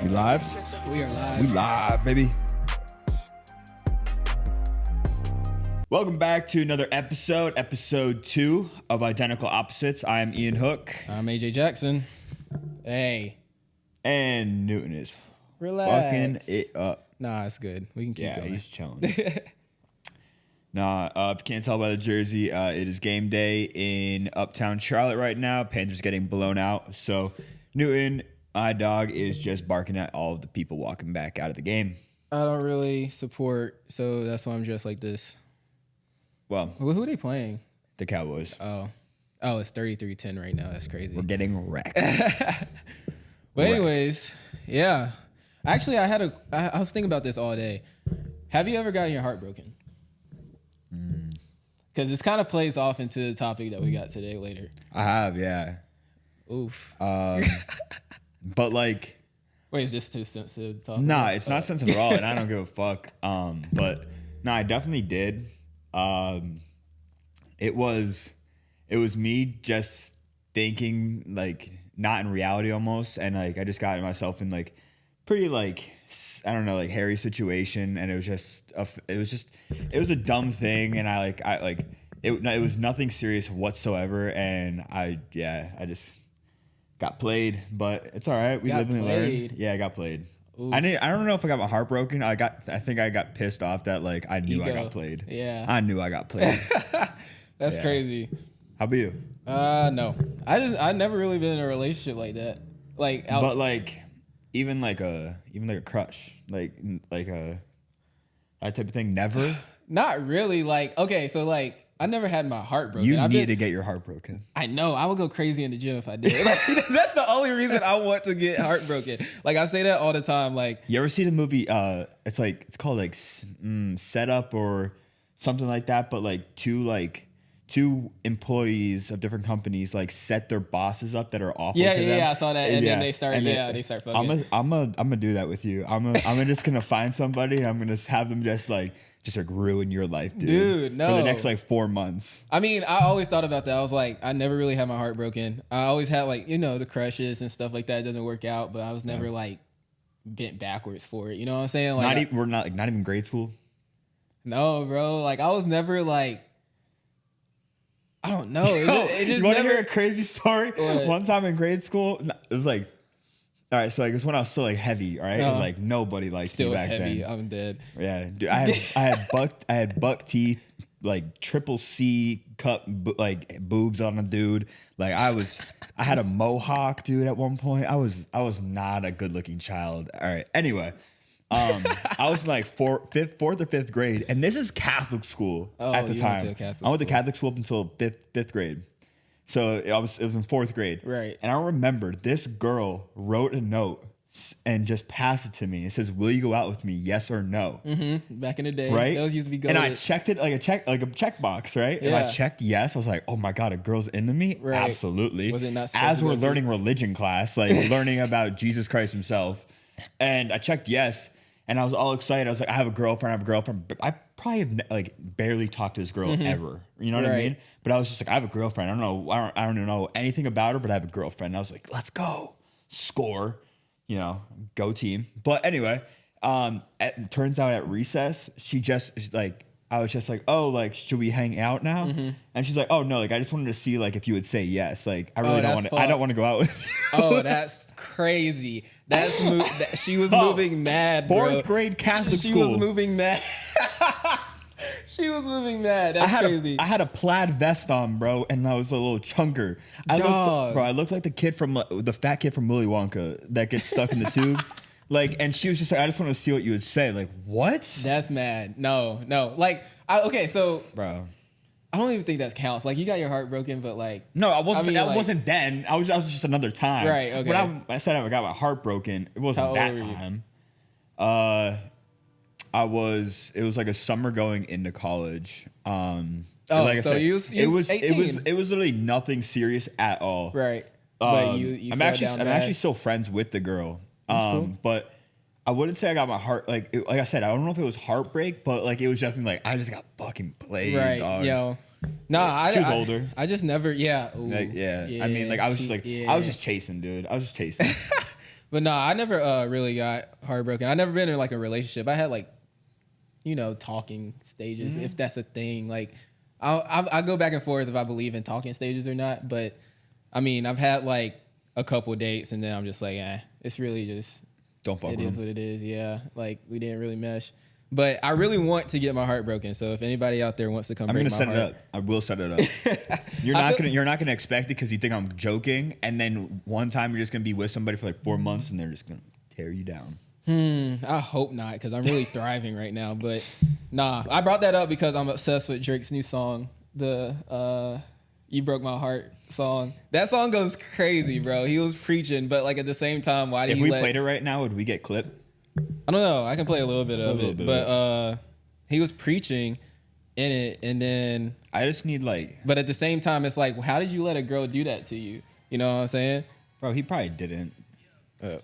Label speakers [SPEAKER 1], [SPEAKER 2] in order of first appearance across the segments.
[SPEAKER 1] We live?
[SPEAKER 2] We are live.
[SPEAKER 1] We live, baby. Welcome back to another episode 2 of Identical Opposites. I am Ian Hook.
[SPEAKER 2] I'm AJ Jackson. Hey.
[SPEAKER 1] And Newton is
[SPEAKER 2] Relax.
[SPEAKER 1] fucking it up.
[SPEAKER 2] Nah, it's good. We can keep going.
[SPEAKER 1] Yeah, he's chilling. If you can't tell by the jersey, it is game day in Uptown Charlotte right now. Panthers getting blown out. So Newton, my dog, is just barking at all of the people walking back out of the game.
[SPEAKER 2] I don't really support, so that's why I'm just like this.
[SPEAKER 1] Well,
[SPEAKER 2] Who are they playing?
[SPEAKER 1] the Cowboys.
[SPEAKER 2] Oh, it's 33-10 right now. That's crazy.
[SPEAKER 1] We're getting wrecked.
[SPEAKER 2] But anyways, yeah. Actually, I was thinking about this all day. Have you ever gotten your heart broken? Because this kind of plays off into the topic that we got today later.
[SPEAKER 1] I have, yeah.
[SPEAKER 2] Oof.
[SPEAKER 1] But like,
[SPEAKER 2] Wait, is this too sensitive to talk
[SPEAKER 1] nah,
[SPEAKER 2] about?
[SPEAKER 1] it's not sensitive at all, and I don't give a fuck. But no, I definitely did. It was me just thinking like not in reality almost, and like I just got myself in like pretty like I don't know like hairy situation, and it was a dumb thing, and it was nothing serious whatsoever, and I just got played, but it's all right. We live and learn. Yeah, I got played. Oof. I don't know if I got my heart broken. I think I got pissed off that like I knew I got played.
[SPEAKER 2] Yeah,
[SPEAKER 1] I knew I got played.
[SPEAKER 2] That's crazy.
[SPEAKER 1] How about you?
[SPEAKER 2] No. I never really been in a relationship like that. Like,
[SPEAKER 1] but like even like a crush, like a that type of thing. Never.
[SPEAKER 2] Not really. Like, okay, so like I never had my heart broken.
[SPEAKER 1] You need to get your heart broken.
[SPEAKER 2] I know. I would go crazy in the gym if I did. Like, that's the only reason I want to get heartbroken. Like I say that all the time. Like,
[SPEAKER 1] you ever see the movie? It's called like Set Up or something like that. But like two employees of different companies like set their bosses up that are awful to them.
[SPEAKER 2] Yeah, I saw that. And then they start fucking.
[SPEAKER 1] I'm gonna do that with you. I'm just gonna find somebody and I'm gonna have them just like ruin your life, dude.
[SPEAKER 2] No.
[SPEAKER 1] For the next like 4 months.
[SPEAKER 2] I mean, I always thought about that. I was like, I never really had my heart broken. I always had like, the crushes and stuff like that. It doesn't work out, but I was never like bent backwards for it. You know what I'm saying? Like,
[SPEAKER 1] not even grade school.
[SPEAKER 2] No, bro. Like I was never like, I don't know. It just
[SPEAKER 1] you want to hear a crazy story?
[SPEAKER 2] What?
[SPEAKER 1] One time in grade school, it was like, all right, so I guess when I was still like heavy, all right, and like nobody liked me back
[SPEAKER 2] heavy.
[SPEAKER 1] then.
[SPEAKER 2] I'm dead.
[SPEAKER 1] Yeah, dude, I had buck teeth, like triple C cut like boobs on a dude. Like I had a mohawk, dude. At one point, I was not a good looking child. All right, anyway. I was in like fourth or fifth grade, and this is Catholic school at the time. I went to Catholic school up until fifth grade, so it was in fourth grade.
[SPEAKER 2] Right.
[SPEAKER 1] And I remember this girl wrote a note and just passed it to me. It says, "Will you go out with me? Yes or no?"
[SPEAKER 2] Mm-hmm. Back in the day,
[SPEAKER 1] right?
[SPEAKER 2] Those used to be good.
[SPEAKER 1] And I checked it like a checkbox, right?
[SPEAKER 2] Yeah.
[SPEAKER 1] And I checked yes. I was like, "Oh my god, a girl's into me."
[SPEAKER 2] Right.
[SPEAKER 1] Absolutely.
[SPEAKER 2] Was it not
[SPEAKER 1] as we're learning religion class, like learning about Jesus Christ himself, and I checked yes. And I was all excited. I was like, I have a girlfriend. But I probably have like barely talked to this girl ever. You know what I mean? But I was just like, I have a girlfriend. I don't even know anything about her, but I have a girlfriend. And I was like, let's go. Score. Go team. But anyway, it turns out at recess, I was just like, oh, like, should we hang out now? Mm-hmm. And she's like, oh no, like I just wanted to see like if you would say yes. Like I really I don't want to go out with you.
[SPEAKER 2] Oh, that's crazy. She was moving mad, bro.
[SPEAKER 1] Fourth grade Catholic school.
[SPEAKER 2] She was moving mad. She was moving mad. That's crazy.
[SPEAKER 1] I had a plaid vest on, bro, and I was a little chunker. I looked like the fat kid from Willy Wonka that gets stuck in the tube. Like, and she was just like, I just want to see what you would say. Like, what?
[SPEAKER 2] That's mad. No. Like, okay, so,
[SPEAKER 1] bro,
[SPEAKER 2] I don't even think that counts. Like, you got your heart broken, but like,
[SPEAKER 1] no, I wasn't. I wasn't then. I was just another time.
[SPEAKER 2] Right. Okay.
[SPEAKER 1] When I said I got my heart broken, it wasn't that time. It was like a summer going into college. Like
[SPEAKER 2] so you was 18.
[SPEAKER 1] It was literally nothing serious at all.
[SPEAKER 2] Right. But I'm
[SPEAKER 1] actually still friends with the girl.
[SPEAKER 2] Cool.
[SPEAKER 1] But I wouldn't say I got my heart like I said, I don't know if it was heartbreak, but like it was definitely like I just got fucking played.
[SPEAKER 2] Right.
[SPEAKER 1] Dog.
[SPEAKER 2] Yo. Nah,
[SPEAKER 1] she was older.
[SPEAKER 2] I just never. Yeah. Ooh,
[SPEAKER 1] like, yeah. I mean, like I was just chasing, dude. I was just chasing.
[SPEAKER 2] But no, I never really got heartbroken. I never been in like a relationship. I had like, talking stages, if that's a thing. Like, I go back and forth if I believe in talking stages or not. But I mean, I've had like a couple dates, and then I'm just like, it's really just
[SPEAKER 1] Don't fuck
[SPEAKER 2] it
[SPEAKER 1] with
[SPEAKER 2] is
[SPEAKER 1] them.
[SPEAKER 2] what it is. Yeah, like we didn't really mesh. But I really want to get my heart broken. So if anybody out there wants to come,
[SPEAKER 1] I'm
[SPEAKER 2] break
[SPEAKER 1] gonna
[SPEAKER 2] my
[SPEAKER 1] set
[SPEAKER 2] heart,
[SPEAKER 1] it up. I will set it up. You're not gonna expect it because you think I'm joking, and then one time you're just gonna be with somebody for like 4 months, and they're just gonna tear you down.
[SPEAKER 2] I hope not, because I'm really thriving right now. But nah, I brought that up because I'm obsessed with Drake's new song, the "You Broke My Heart" song. That song goes crazy, bro. He was preaching, but like at the same time, why did
[SPEAKER 1] If
[SPEAKER 2] he
[SPEAKER 1] we
[SPEAKER 2] let?
[SPEAKER 1] played it right now, would we get clipped?
[SPEAKER 2] I don't know. I can play a little bit of it, but he was preaching in it, and then
[SPEAKER 1] I just need like,
[SPEAKER 2] but at the same time, it's like, how did you let a girl do that to you? You know what I'm saying?
[SPEAKER 1] bro, he probably didn't.
[SPEAKER 2] Oh.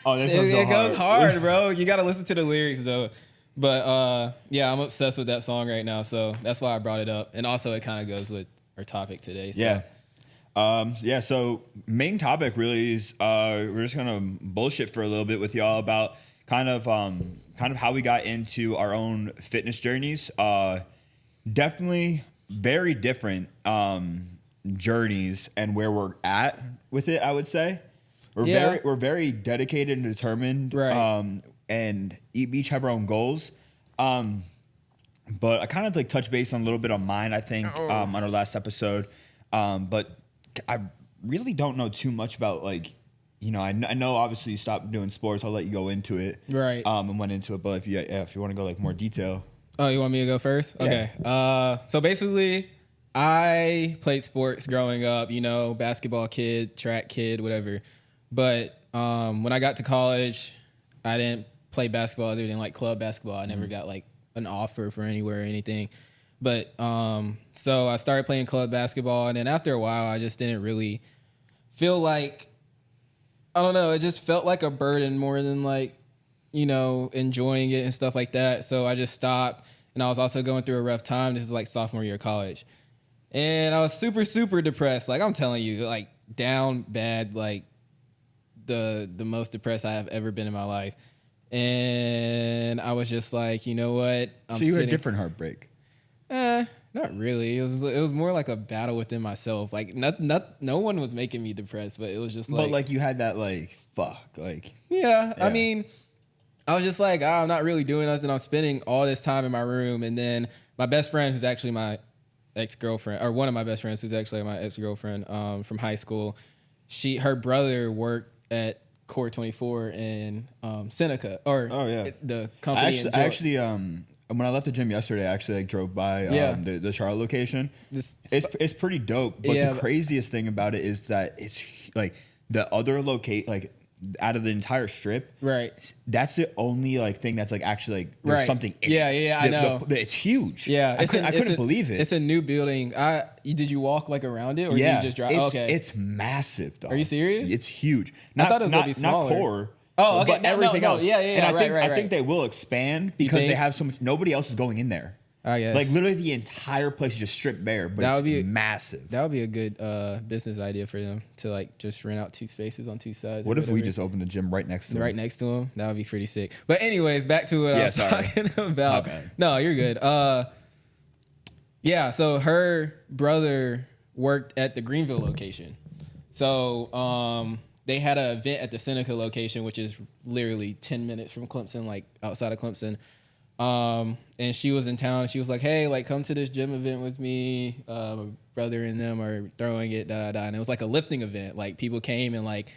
[SPEAKER 1] Oh, this
[SPEAKER 2] It goes hard, bro. You got to listen to the lyrics though. But yeah, I'm obsessed with that song right now, so that's why I brought it up. And also, it kind of goes with our topic today. So.
[SPEAKER 1] Yeah. So main topic really is we're just gonna bullshit for a little bit with y'all about kind of how we got into our own fitness journeys. Definitely very different journeys and where we're at with it. I would say we're very dedicated and determined.
[SPEAKER 2] Right.
[SPEAKER 1] And each have our own goals. But I kind of like touch base on a little bit on mine, I think, on our last episode. But I really don't know too much about like, I know obviously you stopped doing sports. I'll let you go into it.
[SPEAKER 2] Right.
[SPEAKER 1] And went into it. But if you want to go like more detail.
[SPEAKER 2] Oh, you want me to go first?
[SPEAKER 1] Yeah.
[SPEAKER 2] Okay. So basically, I played sports growing up, basketball kid, track kid, whatever. But when I got to college, I didn't play basketball other than like club basketball. I never got like an offer for anywhere or anything. But so I started playing club basketball, and then after a while, I just didn't really feel like, I don't know, it just felt like a burden more than like, enjoying it and stuff like that. So I just stopped, and I was also going through a rough time. This is like sophomore year of college. And I was super, super depressed. Like I'm telling you, like down bad, like the most depressed I have ever been in my life. And I was just like, you know what?
[SPEAKER 1] So you had a different heartbreak.
[SPEAKER 2] Not really. It was more like a battle within myself. Like no one was making me depressed, but it was just like.
[SPEAKER 1] But like you had that like fuck like.
[SPEAKER 2] Yeah. I mean, I was just like, I'm not really doing nothing. I'm spending all this time in my room, and then my best friend, who's actually my ex-girlfriend, or one of my best friends, who's actually my ex-girlfriend from high school, her brother worked at Core 24 in Seneca, or the company.
[SPEAKER 1] I actually when I left the gym yesterday, I actually like drove by the Charlotte location. It's pretty dope. But the craziest thing about it is that it's like the other like out of the entire strip,
[SPEAKER 2] right?
[SPEAKER 1] That's the only like thing that's like actually like there's something. In it.
[SPEAKER 2] I know.
[SPEAKER 1] It's huge.
[SPEAKER 2] Yeah,
[SPEAKER 1] I couldn't believe it.
[SPEAKER 2] It's a new building. Did you walk like around it, or did you just drive?
[SPEAKER 1] It's massive, dog.
[SPEAKER 2] Are you serious?
[SPEAKER 1] It's huge.
[SPEAKER 2] I thought it was gonna be smaller.
[SPEAKER 1] Not core.
[SPEAKER 2] Oh, okay.
[SPEAKER 1] But everything else.
[SPEAKER 2] Yeah.
[SPEAKER 1] And
[SPEAKER 2] I
[SPEAKER 1] think they will expand because they have so much. Nobody else is going in there.
[SPEAKER 2] I guess.
[SPEAKER 1] Like literally the entire place is just stripped bare, but it's massive.
[SPEAKER 2] That would be a good business idea for them to like just rent out 2 spaces on 2 sides.
[SPEAKER 1] What if we just opened a gym right next to them?
[SPEAKER 2] Right next to them? That would be pretty sick. But anyways, back to what I was talking about.
[SPEAKER 1] My bad.
[SPEAKER 2] No, you're good. Yeah, so her brother worked at the Greenville location. So they had an event at the Seneca location, which is literally 10 minutes from Clemson, like outside of Clemson. And she was in town, and she was like, hey, like come to this gym event with me. My brother and them are throwing it, and it was like a lifting event. Like people came, and like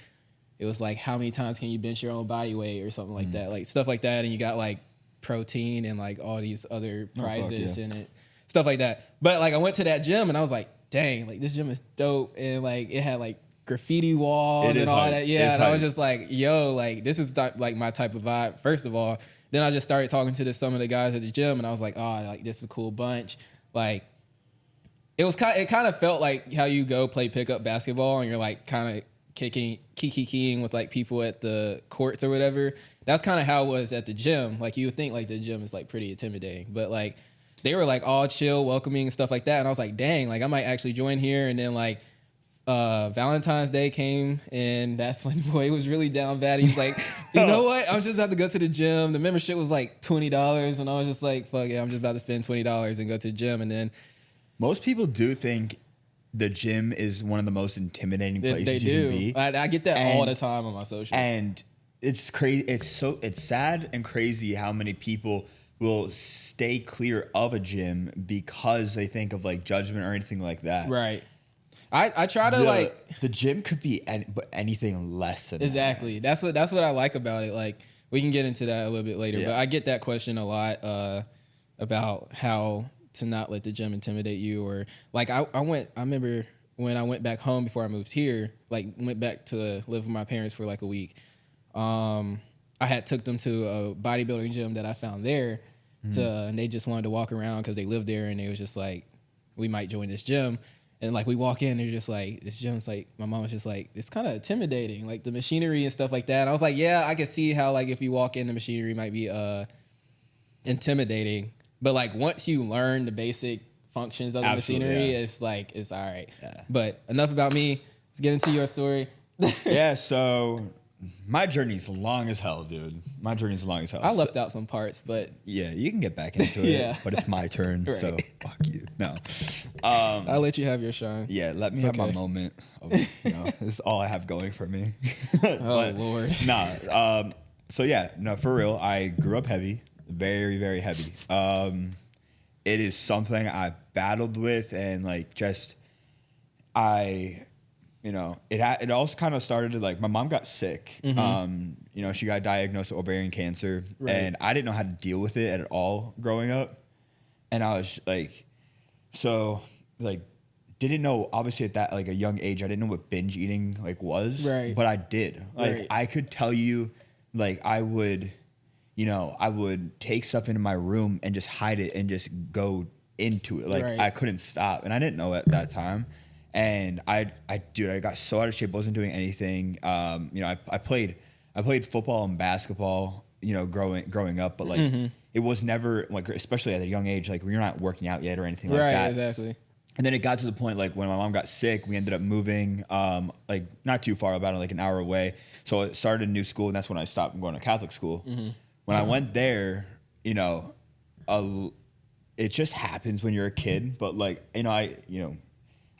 [SPEAKER 2] it was like, how many times can you bench your own body weight or something like that, like stuff like that. And you got like protein and like all these other prizes in it, stuff like that. But like I went to that gym, and I was like, dang, like this gym is dope. And like it had like graffiti walls and all that. Yeah, and I was just like, yo, like this is like my type of vibe, first of all. Then I just started talking to some of the guys at the gym, and I was like, oh, like this is a cool bunch. Like it kind of felt like how you go play pickup basketball, and you're like kind of kikiing with like people at the courts or whatever. That's kind of how it was at the gym. Like you would think like the gym is like pretty intimidating, but like they were like all chill, welcoming and stuff like that. And I was like, dang, like I might actually join here. And then like Valentine's Day came, and that's when boy was really down bad. He's like, you know what? I'm just about to go to the gym. The membership was like $20, and I was just like, fuck it, I'm just about to spend $20 and go to the gym. And then
[SPEAKER 1] most people do think the gym is one of the most intimidating places you can be.
[SPEAKER 2] I get that all the time on my social.
[SPEAKER 1] And it's crazy. It's sad and crazy how many people will stay clear of a gym because they think of like judgment or anything like that.
[SPEAKER 2] Right. I try to
[SPEAKER 1] the gym could be anything less than
[SPEAKER 2] exactly. That. That's what I like about it. Like we can get into that a little bit later, but I get that question a lot about how to not let the gym intimidate you, or like I remember when I went back home before I moved here, like went back to live with my parents for like a week. I had took them to a bodybuilding gym that I found there, and they just wanted to walk around because they lived there, and they was just like, we might join this gym. And like we walk in, they're just like, this gym's like, my mom was just like, it's kind of intimidating, like the machinery and stuff like that. And I was like, yeah, I can see how like if you walk in, the machinery might be intimidating. But like once you learn the basic functions of the machinery, it's like, it's all right. Yeah. But enough about me. Let's get into your story.
[SPEAKER 1] Yeah, so my journey's long as hell, dude. My journey's long as hell.
[SPEAKER 2] I left out some parts, but
[SPEAKER 1] yeah, you can get back into it. Yeah. But it's my turn, right. So fuck you. No,
[SPEAKER 2] I'll let you have your shine.
[SPEAKER 1] Yeah, let me have my moment. This is all I have going for me.
[SPEAKER 2] But, Lord.
[SPEAKER 1] Nah. So yeah, no, for real. I grew up heavy, very, very heavy. It is something I battled with, and like just it also kind of started to like my mom got sick. Mm-hmm. She got diagnosed with ovarian cancer, right. And I didn't know how to deal with it at all growing up. And I was like, didn't know, obviously at that like a young age, I didn't know what binge eating like was, right. But I did. Like right. I could tell you, like I would take stuff into my room and just hide it and just go into it. Like right. I couldn't stop, and I didn't know at that time. And I got so out of shape. Wasn't doing anything. I played football and basketball, growing up, but like mm-hmm. It was never like, especially at a young age, like when you're not working out yet or anything like that.
[SPEAKER 2] Right, exactly.
[SPEAKER 1] And then it got to the point like when my mom got sick, we ended up moving, like not too far, about like an hour away. So it started a new school, and that's when I stopped going to Catholic school. Mm-hmm. When I went there, it just happens when you're a kid, but like,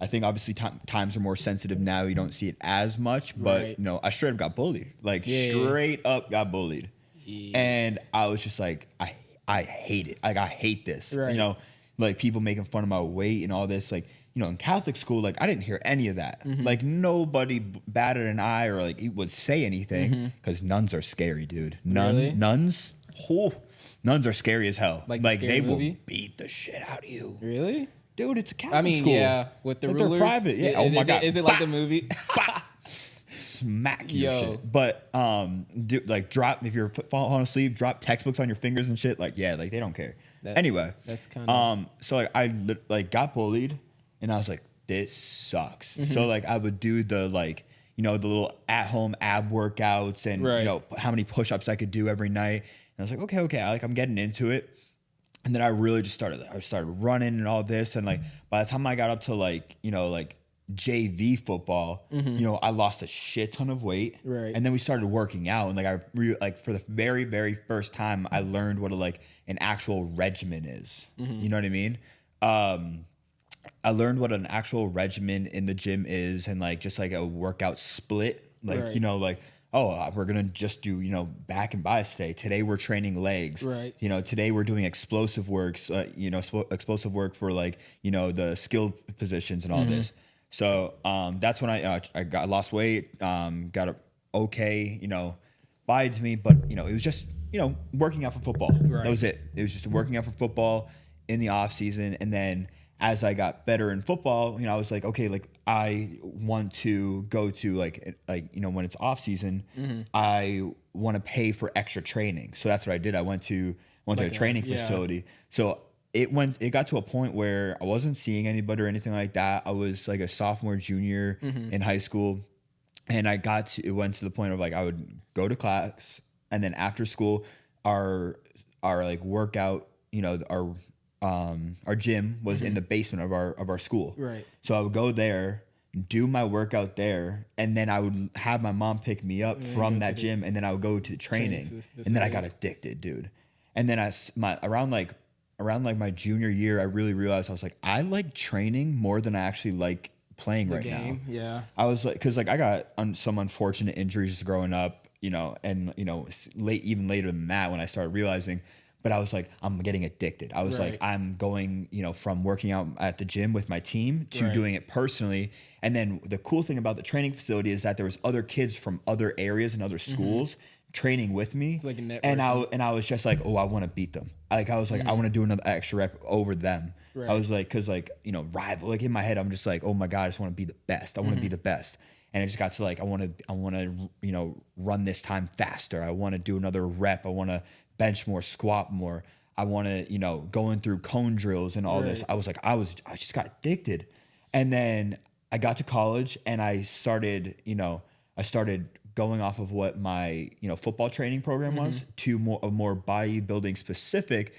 [SPEAKER 1] I think obviously times are more sensitive now. You don't see it as much, but right. I straight up got bullied. Like straight up got bullied. Yeah. And I was just like, I hate it. Like I hate this. Right. Like people making fun of my weight and all this. Like, in Catholic school, like I didn't hear any of that. Mm-hmm. Like nobody batted an eye or like would say anything, because nuns are scary, dude.
[SPEAKER 2] Really?
[SPEAKER 1] Nuns are scary as hell.
[SPEAKER 2] Like
[SPEAKER 1] they
[SPEAKER 2] movie?
[SPEAKER 1] Will beat the shit out of you.
[SPEAKER 2] Really?
[SPEAKER 1] Dude, it's a Catholic school.
[SPEAKER 2] Yeah, with the rulers.
[SPEAKER 1] They're private. Yeah. Oh my God.
[SPEAKER 2] Is it like the movie?
[SPEAKER 1] Smack your shit. But like drop, if you're falling asleep, drop textbooks on your fingers and shit. Like they don't care. Anyway,
[SPEAKER 2] that's kind of
[SPEAKER 1] so like I got bullied, and I was like, this sucks. Mm-hmm. So like I would do the like the little at home ab workouts and
[SPEAKER 2] right.
[SPEAKER 1] How many push-ups I could do every night. And I was like, okay, like I'm getting into it. And then I really just started running and all this. And like, by the time I got up to like JV football, mm-hmm. I lost a shit ton of weight.
[SPEAKER 2] Right.
[SPEAKER 1] And then we started working out. And like for the very, very first time, I learned what an actual regimen is. Mm-hmm. You know what I mean? I learned what an actual regimen in the gym is, and like just like a workout split. Like, right. We're going to just do, back and biceps today. Today we're training legs.
[SPEAKER 2] Right.
[SPEAKER 1] Today we're doing explosive works, explosive work for like, the skilled positions and all mm-hmm. this. So that's when I lost weight, got a okay, body to me. But, it was just, working out for football. Right. That was it. It was just working out for football in the off season. And then as I got better in football, I was like, okay, like I want to go to like when it's off season, mm-hmm. I want to pay for extra training. So that's what I did. I went to a training facility. So it got to a point where I wasn't seeing anybody or anything like that. I was like a sophomore, junior mm-hmm. in high school. And it went to the point of like I would go to class, and then after school, our like workout, our gym was in the basement of our school.
[SPEAKER 2] Right.
[SPEAKER 1] So I would go there, do my workout there, and then I would have my mom pick me up from that gym, and then I would go to training, and then I got addicted, dude. And then around my junior year, I really realized I was like, I like training more than I actually like playing right now.
[SPEAKER 2] Yeah.
[SPEAKER 1] I was like, because like I got some unfortunate injuries growing up, and even later than that when I started realizing. But I was like, I'm getting addicted. I was like, I'm going, from working out at the gym with my team to doing it personally. And then the cool thing about the training facility is that there was other kids from other areas and other schools training with me.
[SPEAKER 2] It's like a network.
[SPEAKER 1] And I was just like, oh, I want to beat them. Like I was like, I want to do another extra rep over them. Right. I was like, because like rival. Like in my head, I'm just like, oh my god, I just want to be the best. I want to be the best. And it just got to like, I want to run this time faster. I want to do another rep. I want to bench more, squat more. I want to, going through cone drills and all this. I was like, I just got addicted. And then I got to college and I started going off of what my, football training program was to a more bodybuilding specific,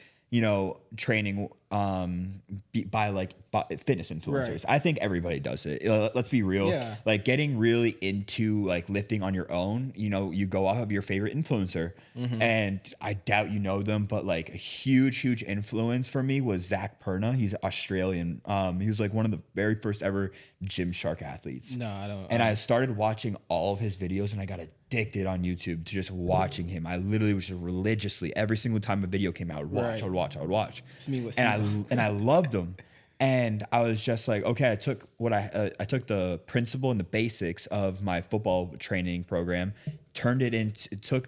[SPEAKER 1] training by fitness influencers. Right. I think everybody does it. Let's be real. Yeah. Like getting really into like lifting on your own, you go off of your favorite influencer, and I doubt you know them, but like a huge influence for me was Zach Perna. He's Australian. He was like one of the very first ever Gymshark athletes.
[SPEAKER 2] No, I don't.
[SPEAKER 1] And I started watching all of his videos, and I got addicted on YouTube to just watching him. I literally was just religiously every single time a video came out, I would watch. It's me with and I loved him. And I was just like, okay, I took the principle and the basics of my football training program, took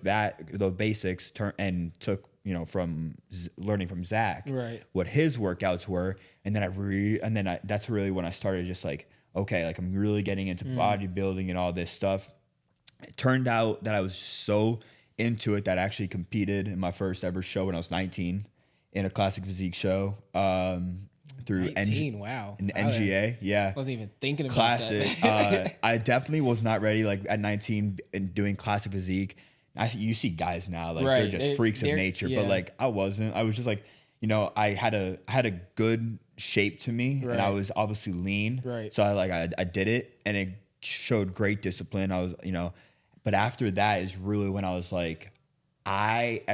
[SPEAKER 1] the basics, and took from learning from Zach what his workouts were, and then that's really when I started just like, okay, like I'm really getting into bodybuilding and all this stuff. It turned out that I was so into it that I actually competed in my first ever show when I was 19 in a classic physique show. Through NGA. Yeah.
[SPEAKER 2] I wasn't even thinking about
[SPEAKER 1] classic.
[SPEAKER 2] that.
[SPEAKER 1] I definitely was not ready like at 19 and doing classic physique. You see guys now like they're just freaks of nature, but like I wasn't. I was just like, I had a good shape to me, and I was obviously lean. Right. So I did it, and it showed great discipline. I was, but after that is really when I was like,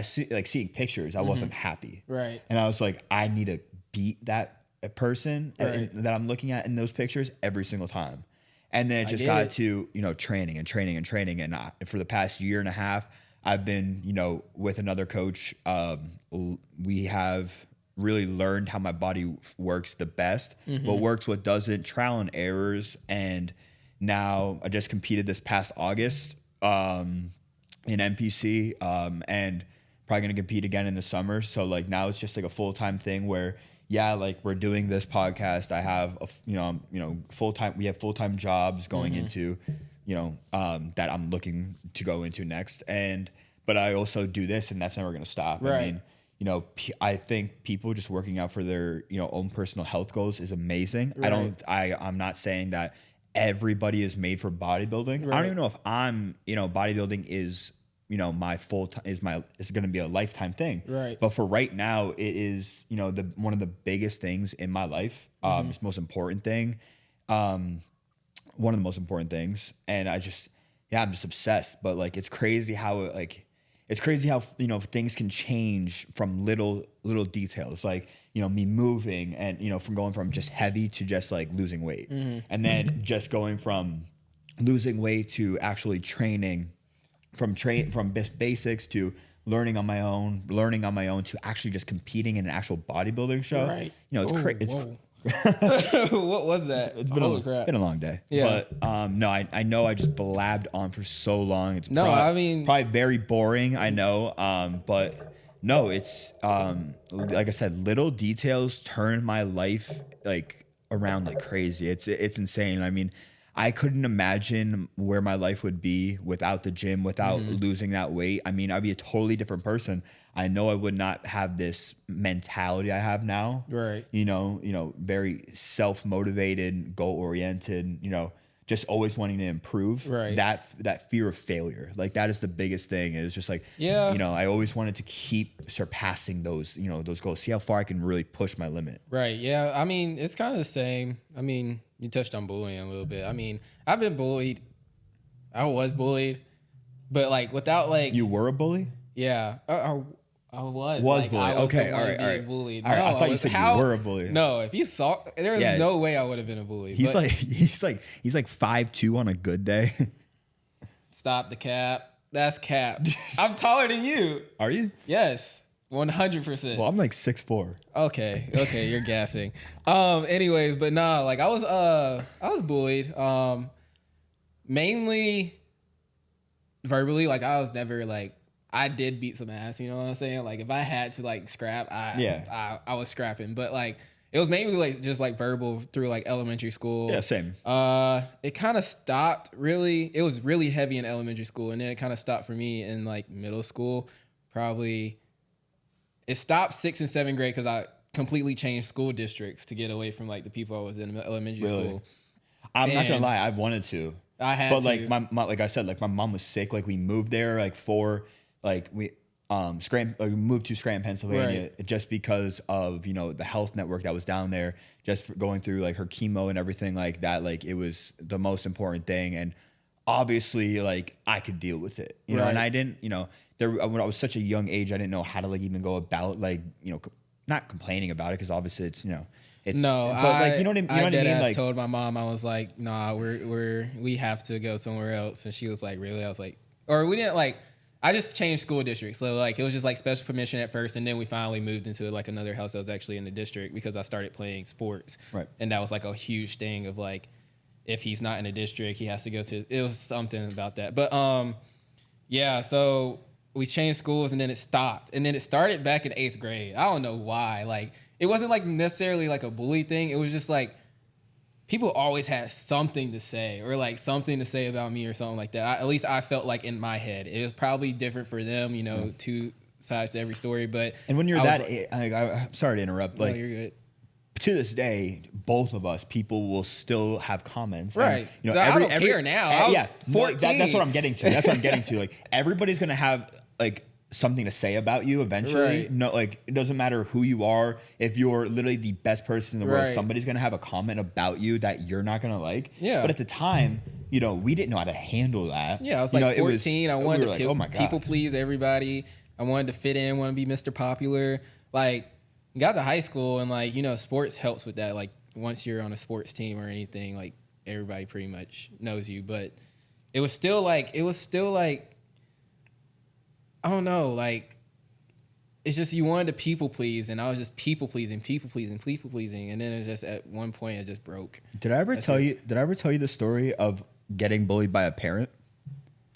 [SPEAKER 1] seeing pictures, I wasn't happy. Right. And I was like, I need to beat that person that I'm looking at in those pictures every single time. And then it just got to, training. And for the past year and a half, I've been, with another coach. We have really learned how my body works the best, what works, what doesn't, trial and errors. And now I just competed this past August in NPC, and probably going to compete again in the summer. So like now it's just like a full-time thing where, yeah, like we're doing this podcast. I have full-time. We have full-time jobs going into, that I'm looking to go into next. But I also do this, and that's never going to stop. Right. I mean, I think people just working out for their, own personal health goals is amazing. Right. I'm not saying that everybody is made for bodybuilding. Right. I don't even know if bodybuilding is, my full time is going to be a lifetime thing. Right. But for right now, it is, one of the biggest things in my life. It's the most important thing. One of the most important things. And I'm just obsessed. But like, it's crazy how things can change from little details. Like, me moving and, from going from just heavy to just like losing weight. And then just going from losing weight to actually training, from basics to learning on my own to actually just competing in an actual bodybuilding show. Right. It's crazy.
[SPEAKER 2] What was that?
[SPEAKER 1] It's been a long day. Yeah. But no, I know I just blabbed on for so long. It's probably very boring. I know. But no, it's like I said, little details turn my life like around like crazy. It's insane. I mean, I couldn't imagine where my life would be without the gym, without losing that weight. I mean, I'd be a totally different person. I know I would not have this mentality I have now. Right. Very self-motivated, goal-oriented, just always wanting to improve.
[SPEAKER 2] Right.
[SPEAKER 1] That fear of failure, like that is the biggest thing. It was just like,
[SPEAKER 2] Yeah.
[SPEAKER 1] you know, I always wanted to keep surpassing those, you know, those goals. See how far I can really push my limit.
[SPEAKER 2] Right. Yeah. I mean, it's kind of the same. I mean, you touched on bullying a little bit. I mean, I've been bullied. I was bullied, but like without like
[SPEAKER 1] You were a bully?
[SPEAKER 2] yeah, I was
[SPEAKER 1] Was
[SPEAKER 2] like,
[SPEAKER 1] bullied.
[SPEAKER 2] I was
[SPEAKER 1] Okay,
[SPEAKER 2] the one
[SPEAKER 1] all right,
[SPEAKER 2] being
[SPEAKER 1] all right.
[SPEAKER 2] bullied.
[SPEAKER 1] All right,
[SPEAKER 2] No,
[SPEAKER 1] I thought you
[SPEAKER 2] was-
[SPEAKER 1] said
[SPEAKER 2] how-
[SPEAKER 1] you were a bully.
[SPEAKER 2] No, if you saw, there's
[SPEAKER 1] Yeah.
[SPEAKER 2] no way I would have been a bully.
[SPEAKER 1] He's
[SPEAKER 2] but
[SPEAKER 1] like 5'2" on a good day.
[SPEAKER 2] stop the cap. That's cap. I'm taller than you.
[SPEAKER 1] Are you?
[SPEAKER 2] Yes, 100%.
[SPEAKER 1] Well, I'm like 6'4".
[SPEAKER 2] Okay, you're gassing. Anyways, but nah, like I was bullied. Mainly verbally, like I was never like I did beat some ass, you know what I'm saying? Like if I had to like scrap, I was scrapping. But like it was mainly like just like verbal through like elementary school.
[SPEAKER 1] Yeah, same.
[SPEAKER 2] It kind of stopped really. It was really heavy in elementary school, and then it kind of stopped for me in like middle school. Probably it stopped 6th and 7th grade because I completely changed school districts to get away from like the people I was in elementary
[SPEAKER 1] Really?
[SPEAKER 2] school.
[SPEAKER 1] I'm not gonna
[SPEAKER 2] And
[SPEAKER 1] lie, I wanted to.
[SPEAKER 2] I had
[SPEAKER 1] But
[SPEAKER 2] to.
[SPEAKER 1] like my like I said, like my mom was sick. Like we moved there like for like we moved to Scranton, Pennsylvania, just because of, you know, the health network that was down there, just for going through like her chemo and everything like that. Like it was the most important thing, and obviously like I could deal with it, you know. And I didn't, you know, when I was such a young age, I didn't know how to like even go about like, you know, not complaining about it because obviously it's, you know, it's
[SPEAKER 2] No,
[SPEAKER 1] but like you know what I mean. You know what I mean? Like
[SPEAKER 2] told my mom, I was like, nah, we have to go somewhere else, and she was like, really? I was like, or we didn't like. I just changed school districts, so like it was just like special permission at first, and then we finally moved into like another house that was actually in the district because I started playing sports,
[SPEAKER 1] Right.
[SPEAKER 2] And that was like a huge thing of like, if he's not in the district, he has to go to. It was something about that, but yeah. So we changed schools, and then it stopped, and then it started back in 8th grade. I don't know why. Like it wasn't like necessarily like a bully thing. It was just like people always had something to say or like something to say about me or something like that. At least I felt like in my head. It was probably different for them, you know, two sides to every story. But
[SPEAKER 1] and when you're
[SPEAKER 2] I was
[SPEAKER 1] that, I'm sorry to interrupt.
[SPEAKER 2] no,
[SPEAKER 1] Like
[SPEAKER 2] you're good.
[SPEAKER 1] to this day, both of us, people will still have comments.
[SPEAKER 2] Right.
[SPEAKER 1] And, you know,
[SPEAKER 2] I don't care now. I was 14.
[SPEAKER 1] That's what I'm getting to. That's what I'm getting to. Like everybody's gonna have like something to say about you eventually.
[SPEAKER 2] Right.
[SPEAKER 1] No, like it doesn't matter who you are. If you're literally the best person in the world,
[SPEAKER 2] Right.
[SPEAKER 1] somebody's gonna have a comment about you that you're not gonna like.
[SPEAKER 2] Yeah.
[SPEAKER 1] But at the time, you know, we didn't know how to handle that.
[SPEAKER 2] Yeah, I was
[SPEAKER 1] You
[SPEAKER 2] like
[SPEAKER 1] know, it was-
[SPEAKER 2] 14. I
[SPEAKER 1] we
[SPEAKER 2] wanted
[SPEAKER 1] were
[SPEAKER 2] to
[SPEAKER 1] like, oh my God.
[SPEAKER 2] people please everybody. I wanted to fit in, want to be Mr. Popular. Like, got to high school, and like, you know, sports helps with that. Like, once you're on a sports team or anything, like everybody pretty much knows you. But it was still like I don't know, like it's just you wanted to people please, and I was just people pleasing, and then it just at one point it just broke.
[SPEAKER 1] Did I ever tell you the story of getting bullied by a parent?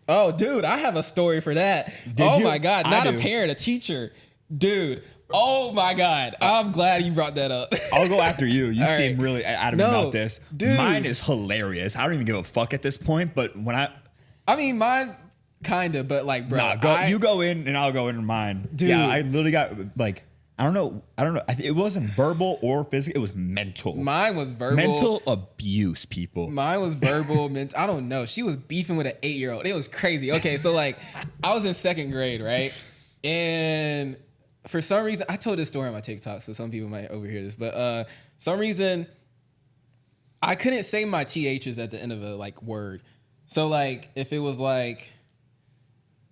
[SPEAKER 2] Oh, dude, I have a story for that.
[SPEAKER 1] Did you?
[SPEAKER 2] My God,
[SPEAKER 1] I
[SPEAKER 2] not a
[SPEAKER 1] do.
[SPEAKER 2] parent, a teacher, dude. Oh my God, I'm glad you brought that up.
[SPEAKER 1] I'll go after you. You
[SPEAKER 2] All
[SPEAKER 1] seem
[SPEAKER 2] right.
[SPEAKER 1] really adamant
[SPEAKER 2] No,
[SPEAKER 1] about this.
[SPEAKER 2] dude.
[SPEAKER 1] Mine is hilarious. I don't even give a fuck at this point. But when
[SPEAKER 2] I mean, mine kinda, but like, bro,
[SPEAKER 1] you go in and I'll go in mine.
[SPEAKER 2] Dude.
[SPEAKER 1] Yeah, I literally got like I don't know. It wasn't verbal or physical. It was mental.
[SPEAKER 2] Mine was verbal.
[SPEAKER 1] Mental abuse, people.
[SPEAKER 2] Mine was verbal. I don't know. She was beefing with an 8-year-old. It was crazy. Okay, so like, I was in 2nd grade, right? And for some reason, I told this story on my TikTok, so some people might overhear this. But some reason, I couldn't say my THs at the end of a like word. So like, if it was like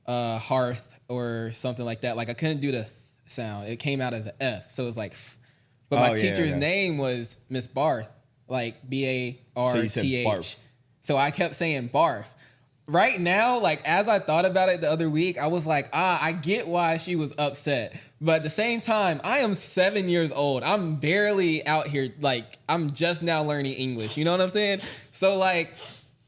[SPEAKER 2] hearth or something like that, like I couldn't do the th sound. It came out as an F, so it was like. But my teacher's name was Miss Barth, like BARTH.
[SPEAKER 1] Barf.
[SPEAKER 2] So I kept saying Barf. Right now, like as I thought about it the other week, I was like, I get why she was upset. But at the same time, I am 7 years old. I'm barely out here, like I'm just now learning English. You know what I'm saying? So like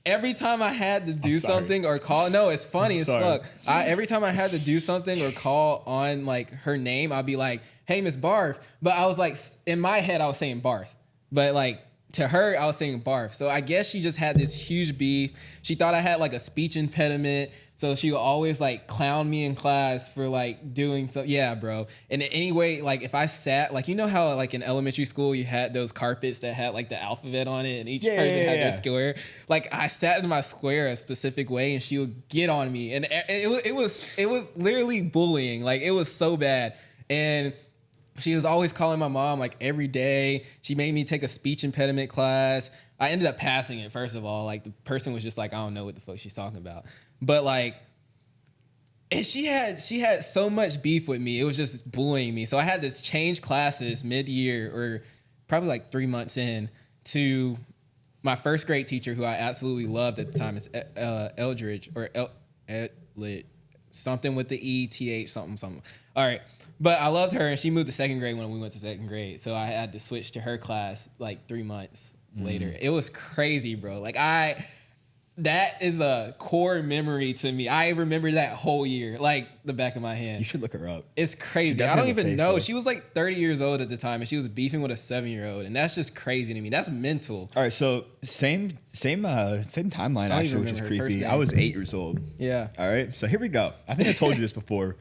[SPEAKER 2] every time I had to do something or call, no, it's funny as fuck. Every time I had to do something or call on like her name, I'd be like, hey, Miss Barth. But I was like, in my head, I was saying Barth. But like to her, I was saying barf. So I guess she just had this huge beef. She thought I had like a speech impediment. So she would always like clown me in class for like doing so. Yeah, bro. And anyway, like if I sat, like, you know how like in elementary school you had those carpets that had like the alphabet on it and each person had their square. Like I sat in my square a specific way and she would get on me. And it was literally bullying. Like it was so bad. And she was always calling my mom like every day. She made me take a speech impediment class. I ended up passing it, first of all. Like the person was just like, I don't know what the fuck she's talking about. But like, and she had so much beef with me. It was just bullying me. So I had to change classes mid-year or probably like 3 months in to my first grade teacher who I absolutely loved at the time is Eldridge or Edlit, something with the ETH, something. All right. But I loved her and she moved to second grade when we went to second grade. So I had to switch to her class like 3 months later. It was crazy, bro. Like that is a core memory to me. I remember that whole year, like the back of my hand.
[SPEAKER 1] You should look her up.
[SPEAKER 2] It's crazy. I don't even know. She was like 30 years old at the time, and she was beefing with a 7-year-old, and that's just crazy to me. That's mental.
[SPEAKER 1] All right, so same timeline actually, which is creepy. I was 8 years old.
[SPEAKER 2] Yeah.
[SPEAKER 1] All right, so here we go. I think I told you this before,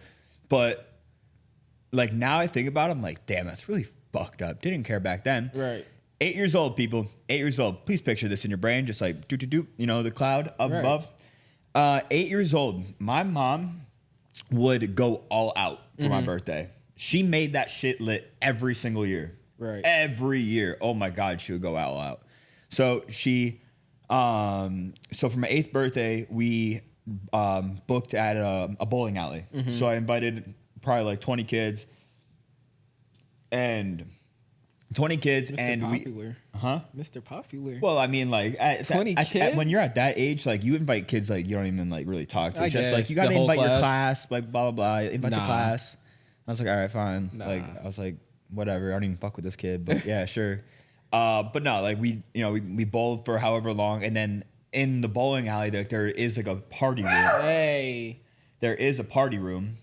[SPEAKER 1] but like now I think about it, I'm like, damn, that's really fucked up. Didn't care back then.
[SPEAKER 2] Right.
[SPEAKER 1] 8 years old, people. 8 years old. Please picture this in your brain, just like do, you know, the cloud up above. 8 years old. My mom would go all out for my birthday. She made that shit lit every single year.
[SPEAKER 2] Right.
[SPEAKER 1] Every year. Oh my God, she would go all out. So she, so for my 8th birthday, we booked at a bowling alley. So I invited probably like 20 kids. And 20 kids
[SPEAKER 2] Mr.
[SPEAKER 1] and
[SPEAKER 2] Popular. Mr. Popular.
[SPEAKER 1] Well, I mean, like
[SPEAKER 2] 20 kids.
[SPEAKER 1] When you're at that age, like you invite kids, like you don't even like really talk to. It's just like you
[SPEAKER 2] the
[SPEAKER 1] gotta
[SPEAKER 2] whole
[SPEAKER 1] invite your
[SPEAKER 2] class.
[SPEAKER 1] class, like blah blah blah. Invite the class. I was like, all right, fine.
[SPEAKER 2] Nah.
[SPEAKER 1] Like I was like, whatever. I don't even fuck with this kid, but yeah, sure. But no, like we bowled for however long, and then in the bowling alley, like there is like a party room.
[SPEAKER 2] Hey.
[SPEAKER 1] There is a party room.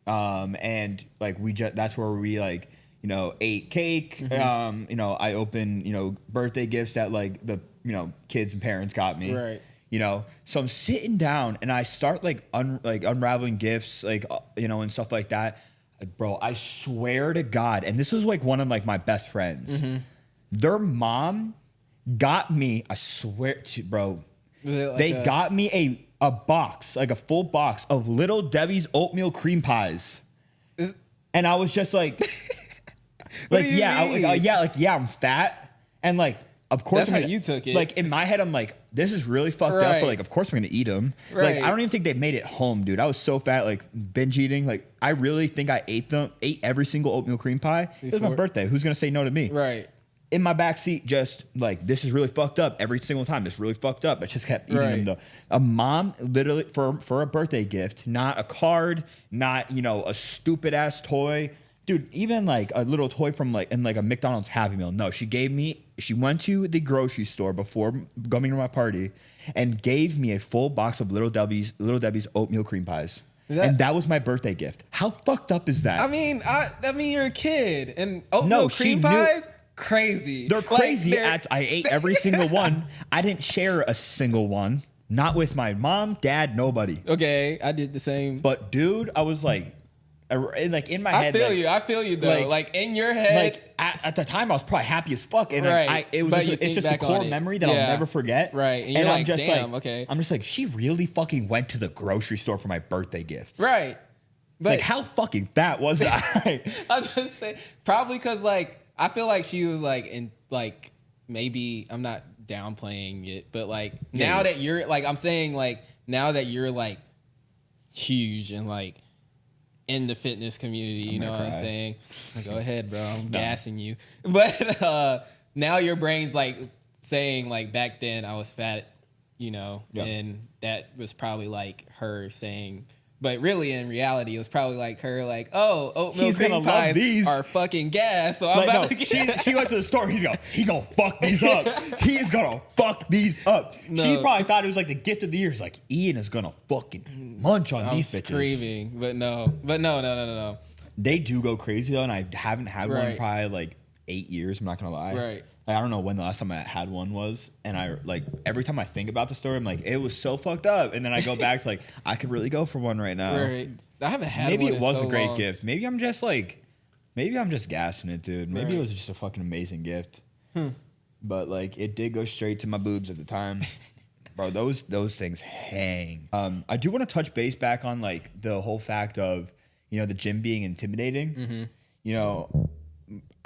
[SPEAKER 1] And like that's where we like, you know, ate cake. You know, I opened, you know, birthday gifts that like the, you know, kids and parents got me.
[SPEAKER 2] Right.
[SPEAKER 1] You know, so I'm sitting down and I start like unraveling gifts, like, you know, and stuff like that. Like, bro, I swear to God, and this was like one of like my best friends. Their mom got me, I swear to, bro, they got me a box, like a full box of Little Debbie's oatmeal cream pies. And I was just like, like, yeah, I'm fat. And like, of course,
[SPEAKER 2] that's how you took it.
[SPEAKER 1] Like in my head, I'm like, this is really fucked up, but like, of course, I'm gonna eat them.
[SPEAKER 2] Right.
[SPEAKER 1] Like, I don't even think they made it home, dude. I was so fat, like binge eating. Like, I really think I ate every single oatmeal cream pie. It was my birthday. Who's gonna say no to me?
[SPEAKER 2] Right.
[SPEAKER 1] In my backseat, just like, this is really fucked up every single time. This really fucked up. I just kept eating them. A mom literally for a birthday gift, not a card, not, you know, a stupid ass toy. Dude, even like a little toy from like in like a McDonald's Happy Meal. No, she went to the grocery store before coming to my party and gave me a full box of Little Debbie's oatmeal cream pies. And that was my birthday gift. How fucked up is that?
[SPEAKER 2] I mean, you're a kid and oatmeal cream pies, crazy.
[SPEAKER 1] They're crazy. I ate every single one. I didn't share a single one. Not with my mom, dad, nobody.
[SPEAKER 2] Okay, I did the same.
[SPEAKER 1] But dude, I was like in my head.
[SPEAKER 2] I feel you though. Like in your head.
[SPEAKER 1] Like at the time, I was probably happy as fuck, and
[SPEAKER 2] right.
[SPEAKER 1] it's just a core memory that I'll never forget.
[SPEAKER 2] Right,
[SPEAKER 1] and I'm just
[SPEAKER 2] damn,
[SPEAKER 1] like,
[SPEAKER 2] okay.
[SPEAKER 1] I'm just like, she really fucking went to the grocery store for my birthday gift.
[SPEAKER 2] Right. But
[SPEAKER 1] like, how fucking fat was I?
[SPEAKER 2] I'm just saying, probably because like I feel like she was like in like maybe I'm not downplaying it, but like now that you're like I'm saying like now that you're like huge and like in the fitness community, you know what I'm saying? Like, go ahead, bro. I'm gassing you. But now your brain's like saying like back then I was fat, you know, and that was probably like her saying. But really, in reality, it was probably like her, like, oh, oatmeal cream pies are fucking gas. So I'm about to get.
[SPEAKER 1] She went to the store. He gonna fuck these up. He's gonna fuck these up.
[SPEAKER 2] No.
[SPEAKER 1] She probably thought it was like the gift of the year. It's like, Ian is gonna fucking munch on these bitches.
[SPEAKER 2] Screaming, but no.
[SPEAKER 1] They do go crazy though, and I haven't had one in
[SPEAKER 2] Right.
[SPEAKER 1] probably like 8 years. I'm not gonna lie.
[SPEAKER 2] Right.
[SPEAKER 1] I don't know when the last time I had one was, and I like every time I think about the story, I'm like, it was so fucked up, and then I go back to like, I could really go for one right now.
[SPEAKER 2] Right. I haven't had
[SPEAKER 1] Maybe
[SPEAKER 2] one
[SPEAKER 1] it
[SPEAKER 2] in
[SPEAKER 1] was
[SPEAKER 2] so
[SPEAKER 1] a great
[SPEAKER 2] long.
[SPEAKER 1] gift. Maybe I'm just gassing it, dude. Maybe
[SPEAKER 2] Right.
[SPEAKER 1] it was just a fucking amazing gift. But like, it did go straight to my boobs at the time. Bro, those things hang. I do want to touch base back on like the whole fact of, you know, the gym being intimidating. You know,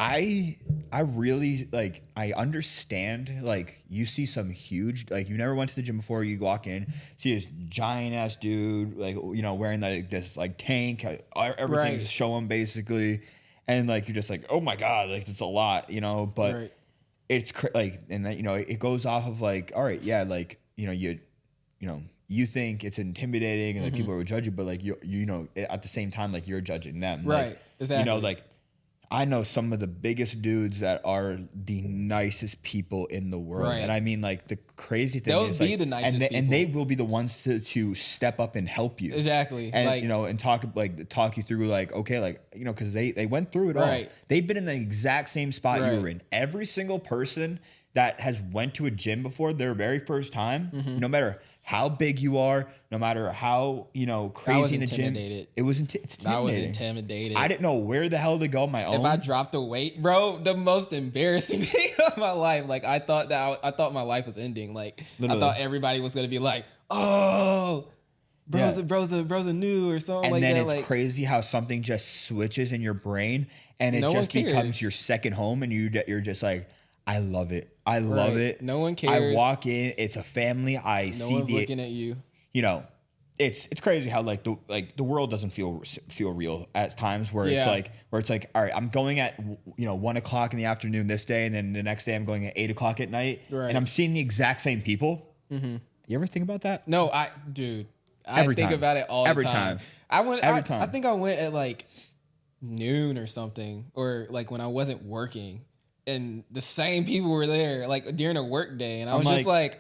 [SPEAKER 1] I really like, I understand, like, you see some huge, like, you never went to the gym before, you walk in, see this giant ass dude, like, you know, wearing like this like tank, everything's
[SPEAKER 2] Right.
[SPEAKER 1] showing basically, and like you're just like, oh my god, like it's a lot, you know. But
[SPEAKER 2] Right.
[SPEAKER 1] it's like, and then, you know, it goes off of like, all right, yeah, like, you know, you think it's intimidating and like people will judge you, but like you know, at the same time, like you're judging them,
[SPEAKER 2] Right.
[SPEAKER 1] like,
[SPEAKER 2] Exactly.
[SPEAKER 1] you know, like I know some of the biggest dudes that are the nicest people in the world,
[SPEAKER 2] Right.
[SPEAKER 1] and I mean, like, the crazy thing
[SPEAKER 2] Those
[SPEAKER 1] is,
[SPEAKER 2] be
[SPEAKER 1] like,
[SPEAKER 2] the nicest
[SPEAKER 1] and they
[SPEAKER 2] people.
[SPEAKER 1] will be the ones to step up and help you,
[SPEAKER 2] Exactly.
[SPEAKER 1] and
[SPEAKER 2] Like,
[SPEAKER 1] you know, and talk you through, like, okay, like, you know, because they went through it all.
[SPEAKER 2] Right.
[SPEAKER 1] They've been in the exact same spot you
[SPEAKER 2] Right.
[SPEAKER 1] were in. Every single person that has went to a gym before their very first time, no matter how big you are, no matter how, you know, crazy in the gym,
[SPEAKER 2] intimidated.
[SPEAKER 1] it's intimidating.
[SPEAKER 2] I was intimidated.
[SPEAKER 1] I didn't know where the hell to go on my own.
[SPEAKER 2] If I dropped a weight, bro, the most embarrassing thing of my life. Like, I thought my life was ending. Like,
[SPEAKER 1] Literally.
[SPEAKER 2] I thought everybody was gonna be like, oh, bro's a new or something
[SPEAKER 1] And
[SPEAKER 2] like
[SPEAKER 1] then
[SPEAKER 2] that.
[SPEAKER 1] it's
[SPEAKER 2] Like,
[SPEAKER 1] crazy how something just switches in your brain and it
[SPEAKER 2] No one
[SPEAKER 1] just becomes
[SPEAKER 2] cares.
[SPEAKER 1] your second home, and you're just like, I love it. I love
[SPEAKER 2] Right.
[SPEAKER 1] it.
[SPEAKER 2] No one
[SPEAKER 1] I
[SPEAKER 2] cares.
[SPEAKER 1] walk in, it's a family. I
[SPEAKER 2] no
[SPEAKER 1] see
[SPEAKER 2] one's looking at you.
[SPEAKER 1] you know, it's crazy how like the world doesn't feel real at times, where
[SPEAKER 2] Yeah.
[SPEAKER 1] it's like, all right, I'm going at, you know, 1:00 in the afternoon this day, and then the next day I'm going at 8:00 at night,
[SPEAKER 2] Right.
[SPEAKER 1] and I'm seeing the exact same people. You ever think about that?
[SPEAKER 2] No, dude, I
[SPEAKER 1] Every
[SPEAKER 2] think
[SPEAKER 1] time.
[SPEAKER 2] about it all
[SPEAKER 1] Every
[SPEAKER 2] the time.
[SPEAKER 1] time.
[SPEAKER 2] Every
[SPEAKER 1] Every
[SPEAKER 2] I
[SPEAKER 1] time.
[SPEAKER 2] think I went at like noon or something, or like when I wasn't working, and the same people were there, like during a work day, and I was just like,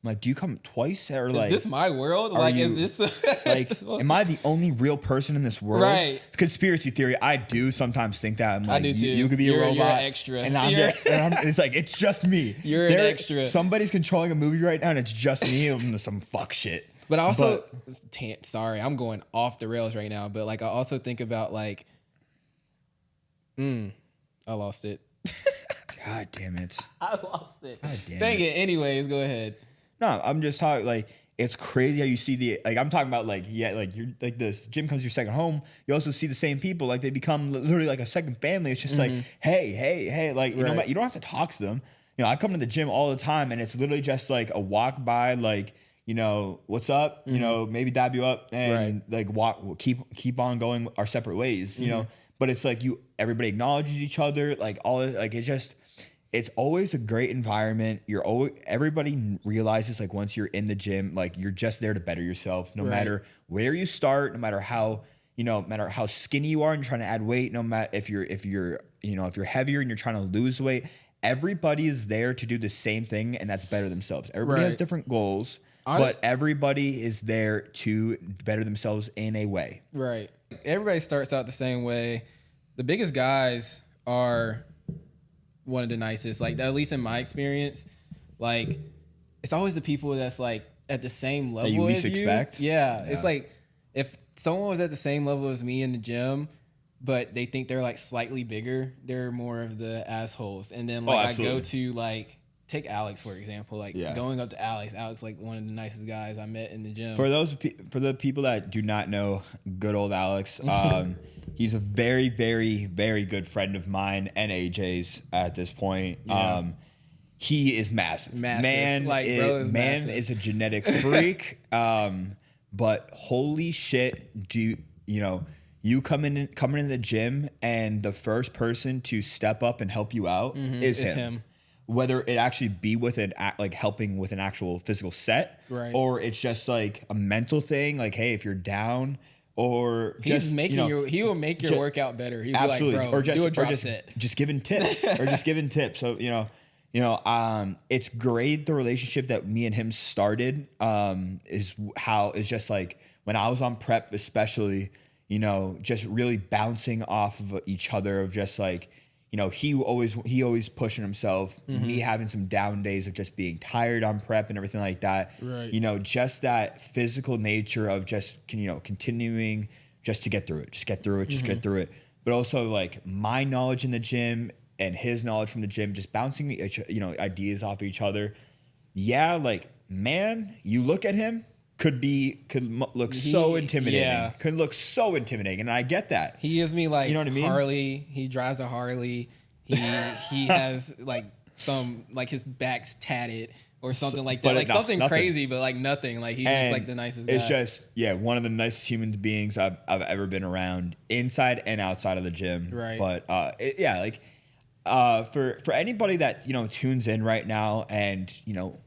[SPEAKER 1] I'm like, do you come twice, or
[SPEAKER 2] is
[SPEAKER 1] like,
[SPEAKER 2] this my world?
[SPEAKER 1] are
[SPEAKER 2] Like,
[SPEAKER 1] you-
[SPEAKER 2] is this
[SPEAKER 1] like,
[SPEAKER 2] is this
[SPEAKER 1] am I the only real person in this world?
[SPEAKER 2] Right.
[SPEAKER 1] Conspiracy theory. I do sometimes think that. I'm like,
[SPEAKER 2] do too.
[SPEAKER 1] You could be a
[SPEAKER 2] You're
[SPEAKER 1] robot.
[SPEAKER 2] extra.
[SPEAKER 1] And it's like, it's just me.
[SPEAKER 2] You're an extra.
[SPEAKER 1] Somebody's controlling a movie right now, and it's just me. I'm some fuck shit.
[SPEAKER 2] But I also, sorry, I'm going off the rails right now. But like, I also think about like, I lost it.
[SPEAKER 1] God damn it.
[SPEAKER 2] I lost it.
[SPEAKER 1] God damn
[SPEAKER 2] Dang it. Anyways, go ahead.
[SPEAKER 1] No, I'm just talking like, it's crazy how you see like, I'm talking about like, yeah, like you're like, this gym comes your second home. You also see the same people, like they become literally like a second family. It's just like, hey, like, you know,
[SPEAKER 2] Right.
[SPEAKER 1] you don't have to talk to them. You know, I come to the gym all the time, and it's literally just like a walk by, like, you know, what's up, you know, maybe dab you up, and like keep on going our separate ways, you know. But it's like everybody acknowledges each other, like all, like it's always a great environment. Everybody realizes, like, once you're in the gym, like, you're just there to better yourself, no matter where you start, no matter how, you know, no matter how skinny you are and you're trying to add weight, no matter if you're you know, if you're heavier and you're trying to lose weight, everybody is there to do the same thing, and that's better themselves. Everybody has
[SPEAKER 2] Right.
[SPEAKER 1] different goals, but everybody is there to better themselves in a way.
[SPEAKER 2] Right. Everybody starts out the same way. The biggest guys are one of the nicest. Like, at least in my experience, like, it's always the people that's like at the same level
[SPEAKER 1] you least
[SPEAKER 2] as you.
[SPEAKER 1] expect?
[SPEAKER 2] Yeah. It's like if someone was at the same level as me in the gym, but they think they're like slightly bigger, they're more of the assholes. And then like I go
[SPEAKER 1] absolutely.
[SPEAKER 2] to like, take Alex for example. Like going up to Alex like one of the nicest guys I met in the gym.
[SPEAKER 1] For the people that do not know good old Alex, he's a very, very, very good friend of mine and AJ's at this point.
[SPEAKER 2] Yeah.
[SPEAKER 1] He is massive.
[SPEAKER 2] Massive. Like, bro is massive.
[SPEAKER 1] Is a genetic freak. But holy shit, you coming in the gym, and the first person to step up and help you out is him. Whether it actually be with helping with an actual physical set,
[SPEAKER 2] right,
[SPEAKER 1] or it's just like a mental thing, like, hey, if you're down, or
[SPEAKER 2] he's
[SPEAKER 1] just
[SPEAKER 2] making he will make your workout better. He'll
[SPEAKER 1] absolutely,
[SPEAKER 2] be like, bro, do a drop set.
[SPEAKER 1] Just giving tips, or just giving tips. So it's great. The relationship that me and him started is just like when I was on prep, especially, just really bouncing off of each other, of just like, you know, he always pushing himself, me having some down days of just being tired on prep and everything like that.
[SPEAKER 2] Right.
[SPEAKER 1] You know, just that physical nature of just, you know, continuing just to get through it, just get through it. But also like my knowledge in the gym and his knowledge from the gym, just bouncing, you know, ideas off each other. Yeah. Like, man, you look at him, could look so intimidating.
[SPEAKER 2] Yeah.
[SPEAKER 1] Could look so intimidating. And I get that.
[SPEAKER 2] He gives me like,
[SPEAKER 1] you know what I mean?
[SPEAKER 2] Harley. He drives a Harley. He has like some, like his back's tatted or something like that. Like something
[SPEAKER 1] nothing.
[SPEAKER 2] Crazy, but like nothing. Like he's just like the nicest guy.
[SPEAKER 1] It's just, yeah, one of the nicest human beings I've ever been around, inside and outside of the gym.
[SPEAKER 2] Right.
[SPEAKER 1] But yeah, like for anybody that, you know, tunes in right now, and you know,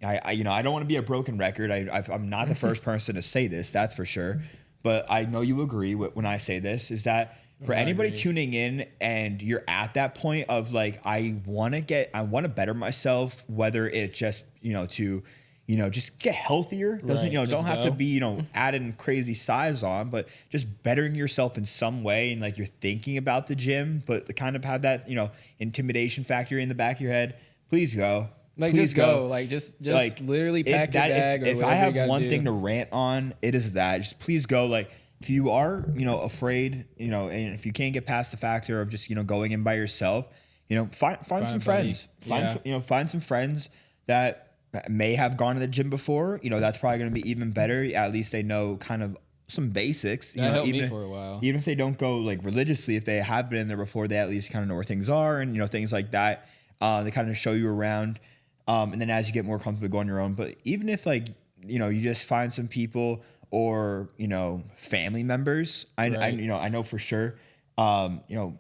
[SPEAKER 1] I don't want to be a broken record. I'm not the first person to say this, that's for sure. But I know you agree when I say this, is that for anybody tuning in and you're at that point of like, I want to better myself, whether it just, you know, to, you know, just get healthier. Doesn't, you know, don't have to be, you know, adding crazy size on, but just bettering yourself in some way. And like, you're thinking about the gym, but kind of have that, you know, intimidation factor in the back of your head. Please go.
[SPEAKER 2] Like,
[SPEAKER 1] Please
[SPEAKER 2] just go. Like, just like, literally pack your bag.
[SPEAKER 1] If I have one thing to rant on, it is that. Just please go. Like, if you are, you know, afraid, you know, and if you can't get past the factor of just, you know, going in by yourself, you know, find some friends. Find some friends that may have gone to the gym before. You know, that's probably going to be even better. At least they know kind of some basics.
[SPEAKER 2] That helped me for a while.
[SPEAKER 1] Even if they don't go like religiously, if they have been in there before, they at least kind of know where things are, and, you know, things like that. They kind of show you around. And then as you get more comfortable, go on your own. But even if, like, you know, you just find some people or, you know, family members, I know for sure, you know,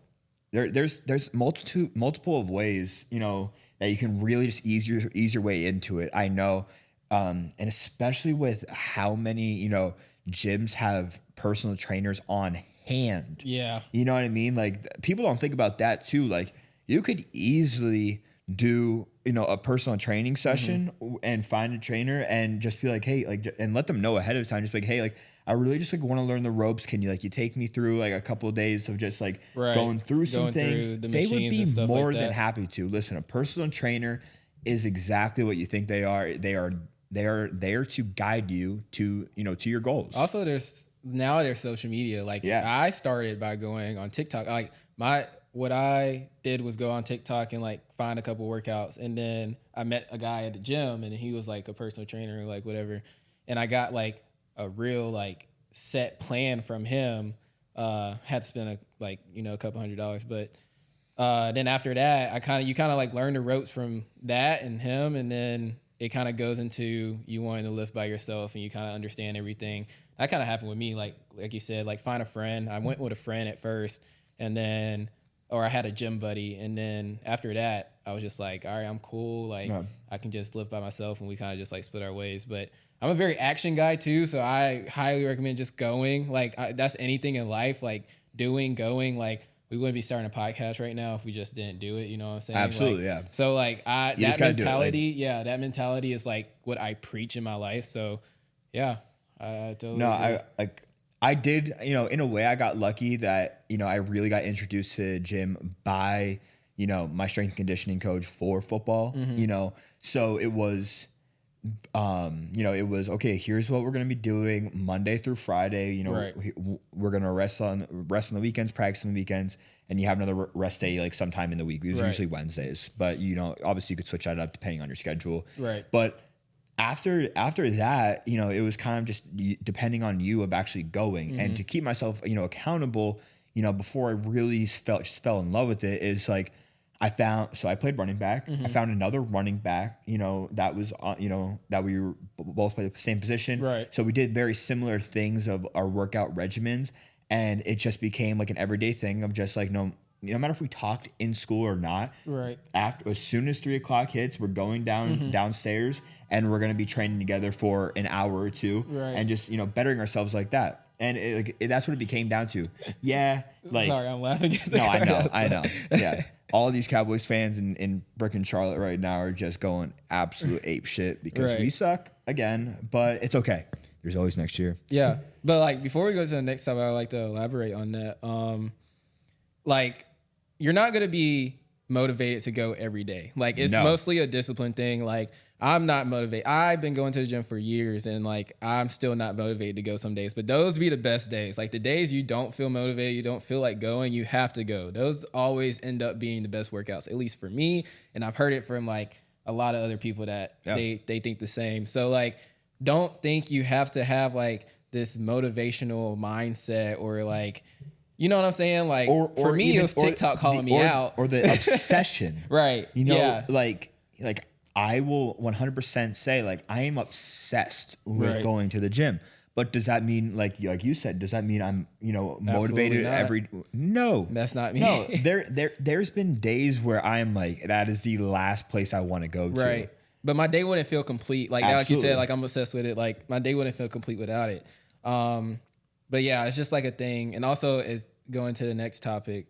[SPEAKER 1] there's multiple of ways, you know, that you can really just ease your way into it. I know, and especially with how many, you know, gyms have personal trainers on hand.
[SPEAKER 2] Yeah.
[SPEAKER 1] You know what I mean? Like, people don't think about that too. Like, you could easily do, you know, a personal training session and find a trainer and just be like, hey, like, and let them know ahead of time. Just be like, hey, like, I really just like want to learn the ropes. Can you take me through like a couple of days of just like going through some things? They would be more than happy to. Listen, a personal trainer is exactly what you think they are. They are there to guide you to, you know, to your goals.
[SPEAKER 2] Also, there's social media. Like, I started by going on TikTok. Like, what I did was go on TikTok and like find a couple workouts, and then I met a guy at the gym, and he was like a personal trainer, like whatever, and I got like a real like set plan from him. Had to spend a couple $100, but then after that, you kind of like learn the ropes from that and him, and then it kind of goes into you wanting to lift by yourself, and you kind of understand everything. That kind of happened with me, like you said, like find a friend. I went with a friend at first, and then. Or I had a gym buddy, and then after that, I was just like, all right, I'm cool. Like, I can just live by myself, and we kind of just like split our ways. But I'm a very action guy too, so I highly recommend just going. Like, that's anything in life, like going. Like, we wouldn't be starting a podcast right now if we just didn't do it. You know what I'm saying?
[SPEAKER 1] Absolutely,
[SPEAKER 2] like,
[SPEAKER 1] yeah.
[SPEAKER 2] So like, that mentality, that mentality is like what I preach in my life. So, yeah, I totally agree.
[SPEAKER 1] I did, you know, in a way I got lucky that, you know, I really got introduced to the gym by, you know, my strength and conditioning coach for football, you know, so it was, you know, it was, okay, here's what we're going to be doing Monday through Friday, you know, we're going to rest on the weekends, practice on the weekends, and you have another rest day like sometime in the week. It was usually Wednesdays, but, you know, obviously you could switch that up depending on your schedule.
[SPEAKER 2] Right.
[SPEAKER 1] But after that, you know, it was kind of just depending on you of actually going, and to keep myself, you know, accountable, you know, before I really fell in love with it is like, I played running back. I found another running back, you know, that was, you know, that we were both played the same position.
[SPEAKER 2] Right.
[SPEAKER 1] So we did very similar things of our workout regimens, and it just became like an everyday thing of just like, no matter if we talked in school or not, as soon as 3:00 hits, we're going downstairs, and we're going to be training together for an hour or two, and just, you know, bettering ourselves like that. And that's what it became down to. Yeah. Like,
[SPEAKER 2] sorry, I'm laughing at the
[SPEAKER 1] I know. Yeah. All these Cowboys fans in Brooklyn, Charlotte right now are just going absolute ape shit because we suck again, but it's okay. There's always next year.
[SPEAKER 2] Yeah. But like, before we go to the next topic, I'd like to elaborate on that. Like, you're not going to be motivated to go every day. Like it's mostly a discipline thing. Like I'm not motivated. I've been going to the gym for years and like I'm still not motivated to go some days, but those be the best days. Like the days you don't feel motivated, you don't feel like going, you have to go. Those always end up being the best workouts, at least for me. And I've heard it from like a lot of other people that they think the same. So like, don't think you have to have like this motivational mindset or like, you know what I'm saying? Like for me, it was TikTok calling me out.
[SPEAKER 1] Or the obsession.
[SPEAKER 2] Right.
[SPEAKER 1] You know, like I will 100% say like I am obsessed with going to the gym. But does that mean like you said, does that mean I'm, motivated every No.
[SPEAKER 2] That's not me.
[SPEAKER 1] No, there's been days where I'm like, that is the last place I want to go to.
[SPEAKER 2] Right. But my day wouldn't feel complete. Like like you said, like I'm obsessed with it. Like my day wouldn't feel complete without it. But yeah, it's just like a thing. And also is going to the next topic,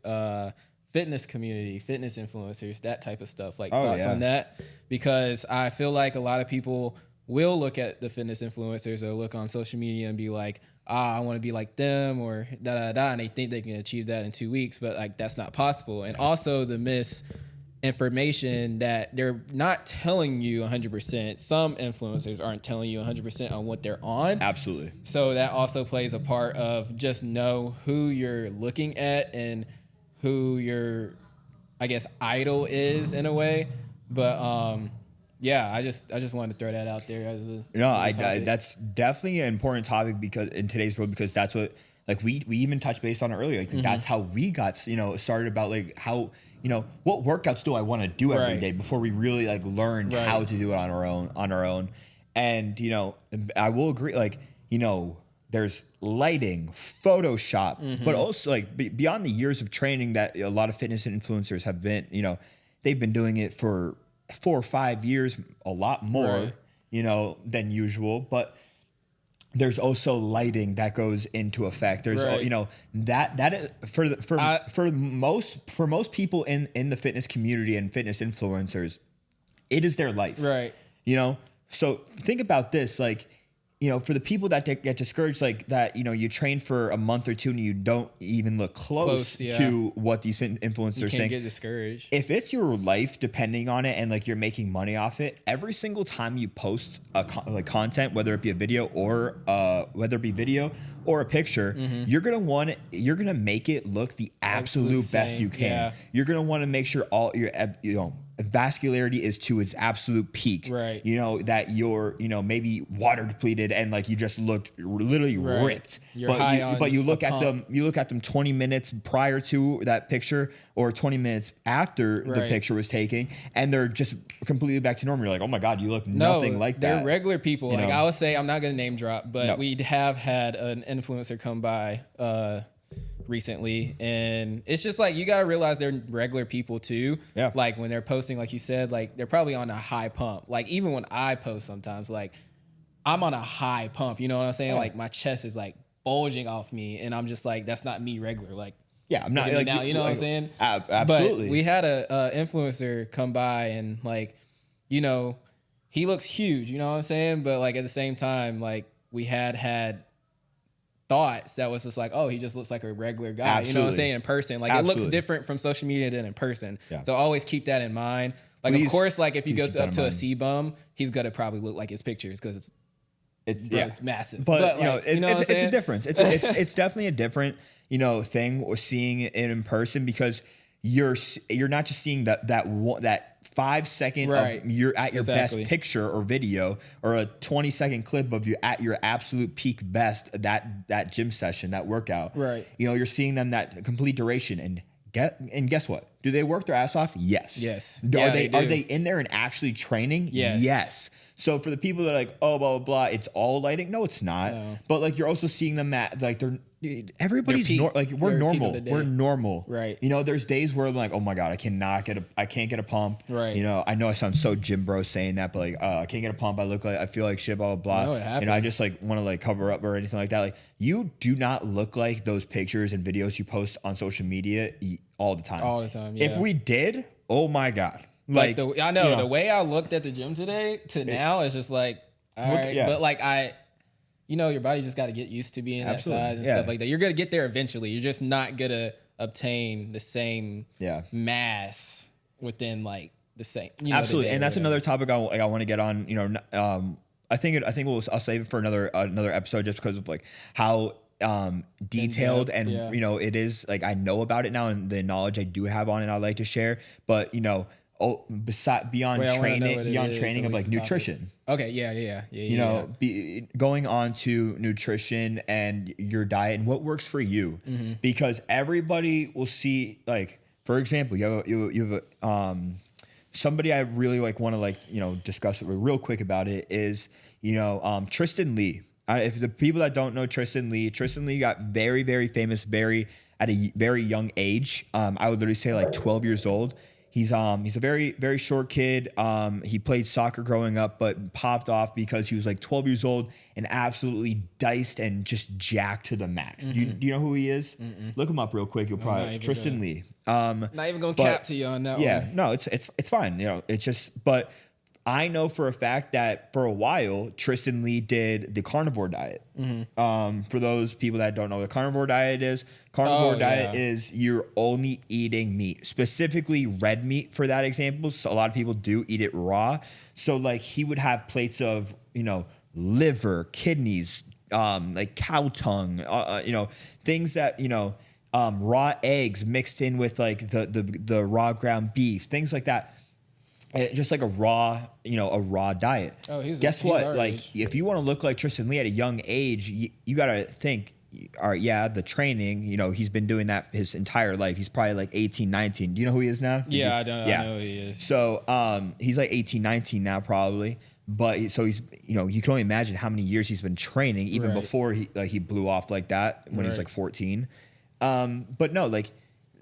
[SPEAKER 2] fitness community, fitness influencers, that type of stuff. Like thoughts on that? Because I feel like a lot of people will look at the fitness influencers or look on social media and be like, I want to be like them or and they think they can achieve that in 2 weeks, but like that's not possible. And also the misinformation that they're not telling you 100%. Some influencers aren't telling you 100% on what they're on.
[SPEAKER 1] Absolutely.
[SPEAKER 2] So that also plays a part of just know who you're looking at and who your, I guess, idol is in a way. But yeah, I just wanted to throw that out there as a
[SPEAKER 1] that's definitely an important topic because in today's world, because that's what like we even touched base on it earlier. Like that's how we got started about like how what workouts do I want to do every day before we really like learned how to do it on our own. And I will agree, like there's lighting, Photoshop, but also like beyond the years of training that a lot of fitness influencers have been, they've been doing it for 4 or 5 years, a lot more, than usual. But there's also lighting that goes into effect. There's that is for most people in the fitness community and fitness influencers, it is their life.
[SPEAKER 2] Right.
[SPEAKER 1] So think about this, like, for the people that get discouraged, like that, you train for a month or two and you don't even look close to what these influencers think. You
[SPEAKER 2] can't get discouraged.
[SPEAKER 1] If it's your life depending on it and like you're making money off it, every single time you post content, whether it be a video or a picture, you're gonna make it look the absolute best you can. Yeah. You're gonna want to make sure all your vascularity is to its absolute peak.
[SPEAKER 2] Right.
[SPEAKER 1] That you're maybe water depleted and like you just looked literally ripped. But you look at them 20 minutes prior to that picture or 20 minutes after the picture was taken, and they're just completely back to normal. You're like, oh my God, you look nothing like that.
[SPEAKER 2] They're regular people. Like I would say, I'm not gonna name drop, but we have had an influencer come by recently, and it's just like you got to realize they're regular people too. Yeah. Like when they're posting, like you said, like they're probably on a high pump. Like even when I post sometimes, like I'm on a high pump, you know what I'm saying? Like my chest is like bulging off me and I'm just like, that's not me regular. Like,
[SPEAKER 1] yeah, I'm not like
[SPEAKER 2] now, you know what I'm saying?
[SPEAKER 1] Absolutely.
[SPEAKER 2] But we had a influencer come by and like, he looks huge, you know what I'm saying? But like at the same time, like we had thoughts that was just like, oh, he just looks like a regular guy. Absolutely. You know what I'm saying? In person. Like it looks different from social media than in person. Yeah. So always keep that in mind. Like of course, like if you go up to a C-bum, he's gonna probably look like his pictures because it's massive.
[SPEAKER 1] But it's a difference. It's definitely a different thing or seeing it in person because you're not just seeing that 5 second of you're at your best picture or video or a 20-second clip of you at your absolute peak best that gym session, that workout.
[SPEAKER 2] Right.
[SPEAKER 1] You're seeing them that complete duration and guess what? Do they work their ass off? Yes.
[SPEAKER 2] Yes.
[SPEAKER 1] Are they in there and actually training?
[SPEAKER 2] Yes.
[SPEAKER 1] Yes. So for the people that are like, oh, blah, blah, blah, it's all lighting. No, it's not. No. But like, you're also seeing them at like, everybody's we're normal. We're normal.
[SPEAKER 2] Right.
[SPEAKER 1] There's days where I'm like, oh my God, I can't get a pump.
[SPEAKER 2] Right.
[SPEAKER 1] I know I sound so gym bro saying that, but like, I can't get a pump. I feel like shit, blah, blah, blah.
[SPEAKER 2] No, it happens.
[SPEAKER 1] I just like want to like cover up or anything like that. Like you do not look like those pictures and videos you post on social media all the time.
[SPEAKER 2] All the time. Yeah.
[SPEAKER 1] If we did, oh my God.
[SPEAKER 2] Like the way I looked at the gym today to now is just like, all right. Yeah. But like your body just got to get used to being that size and stuff like that. You're going to get there eventually. You're just not going to obtain the same mass within like the same.
[SPEAKER 1] Absolutely, and that's another topic I want to get on. I think I'll save it for another episode just because of like how detailed and it is. Like I know about it now and the knowledge I do have on it, I'd like to share. But beyond training of like nutrition.
[SPEAKER 2] Okay,
[SPEAKER 1] Going on to nutrition and your diet and what works for you, because everybody will see, like, for example, you have somebody I really like want to like, discuss it real quick about it is, Tristan Lee. If the people that don't know Tristan Lee got very, very famous at a very young age. I would literally say like 12 years old. He's a very, very short kid. He played soccer growing up, but popped off because he was like 12 years old and absolutely diced and just jacked to the max. Do you know who he is? Look him up real quick. You'll probably Tristan Lee.
[SPEAKER 2] Not even gonna cap to you on that one.
[SPEAKER 1] Yeah, no, it's fine. It's just, but I know for a fact that for a while Tristan Lee did the carnivore diet. For those people that don't know what the carnivore diet is, is you're only eating meat, specifically red meat for that example. So a lot of people do eat it raw. So like he would have plates of, liver, kidneys, like cow tongue, things that, raw eggs mixed in with like the raw ground beef, things like that. Just like a raw diet. Guess what? Like if you want to look like Tristan Lee at a young age, you got to think, all right, the training, he's been doing that his entire life. He's probably like 18, 19. Do you know who he is now?
[SPEAKER 2] Yeah, I know who he is.
[SPEAKER 1] So he's like 18, 19 now probably. But he's, you can only imagine how many years he's been training even before he blew off like that when he was like 14. But no, like,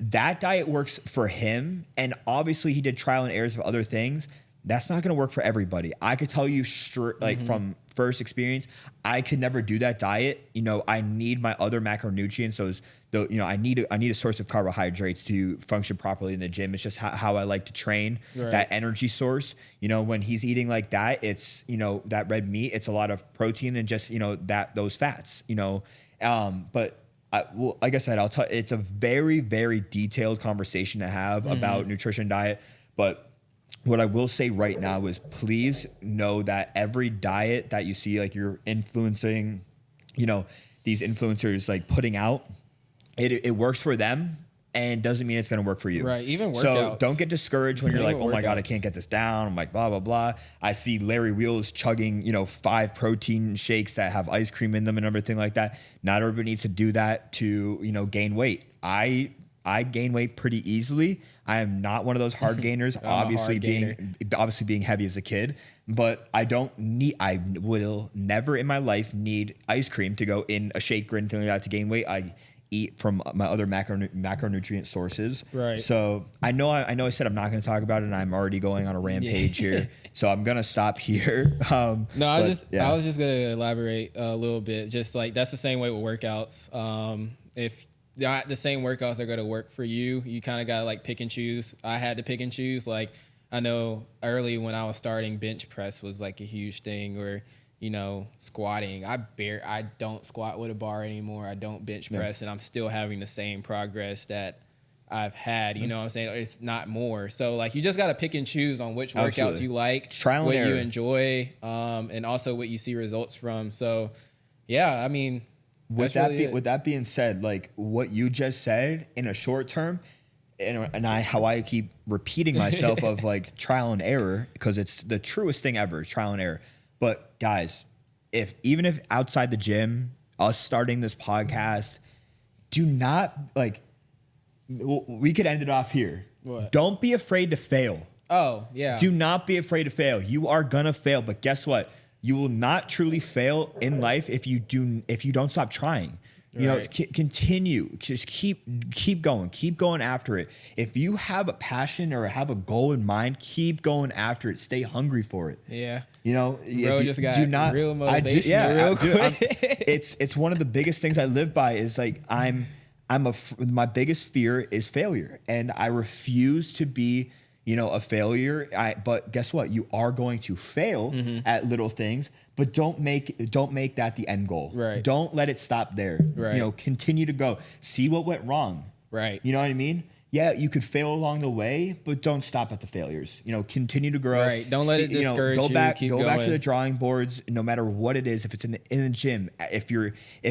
[SPEAKER 1] that diet works for him, and obviously he did trial and errors of other things. That's not going to work for everybody. I could tell you from first experience, I could never do that diet. I need my other macronutrients. So I need a source of carbohydrates to function properly in the gym. It's just how I like to train. That energy source. When he's eating like that, it's that red meat. It's a lot of protein and just those fats. But like I said, it's a very, very detailed conversation to have about nutrition, diet. But what I will say right now is please know that every diet that you see, like you're influencing, these influencers like putting out, it works for them and doesn't mean it's going to work for you.
[SPEAKER 2] Right. Even workouts.
[SPEAKER 1] So don't get discouraged when you're like, oh my God, I can't get this down. I'm like, blah, blah, blah. I see Larry Wheels chugging, 5 protein shakes that have ice cream in them and everything like that. Not everybody needs to do that to, gain weight. I gain weight pretty easily. I am not one of those hard gainers, obviously being heavy as a kid, but I will never in my life need ice cream to go in a shake or anything like that to gain weight. I eat from my other macronutrient sources.
[SPEAKER 2] Right.
[SPEAKER 1] So I know I said I'm not going to talk about it and I'm already going on a rampage here. So I'm going to stop here.
[SPEAKER 2] I was just going to elaborate a little bit. Just like that's the same way with workouts. If the same workouts are going to work for you, you kind of got to like pick and choose. I had to pick and choose. Like I know early when I was starting, bench press was like a huge thing, or squatting. I don't squat with a bar anymore. I don't bench press, and I'm still having the same progress that I've had. You know what I'm saying? If not more. So like you just got to pick and choose on which workouts you like, what you enjoy, and also what you see results from. So yeah, I mean,
[SPEAKER 1] with that being said, like what you just said in a short term, how I keep repeating myself of like trial and error, because it's the truest thing ever, trial and error. But guys, even if outside the gym, us starting this podcast, do not we could end it off here.
[SPEAKER 2] What?
[SPEAKER 1] Don't be afraid to fail.
[SPEAKER 2] Oh, yeah.
[SPEAKER 1] Do not be afraid to fail. You are gonna fail, but guess what? You will not truly fail in life if you don't stop trying. Continue. Just keep going after it. If you have a passion or have a goal in mind, keep going after it. Stay hungry for it.
[SPEAKER 2] Yeah.
[SPEAKER 1] Bro,
[SPEAKER 2] just got real motivation real quick.
[SPEAKER 1] It's one of the biggest things I live by is like my biggest fear is failure, and I refuse to be a failure. But guess what? You are going to fail at little things, but don't make that the end goal.
[SPEAKER 2] Right.
[SPEAKER 1] Don't let it stop there.
[SPEAKER 2] Right.
[SPEAKER 1] Continue to go. See what went wrong.
[SPEAKER 2] Right.
[SPEAKER 1] You know what I mean? Yeah, you could fail along the way, but don't stop at the failures. You know, continue to grow.
[SPEAKER 2] Right. Don't let it discourage
[SPEAKER 1] go
[SPEAKER 2] you.
[SPEAKER 1] back,
[SPEAKER 2] Keep
[SPEAKER 1] go back to
[SPEAKER 2] going.
[SPEAKER 1] the drawing boards. No matter what it is, if it's in the gym, if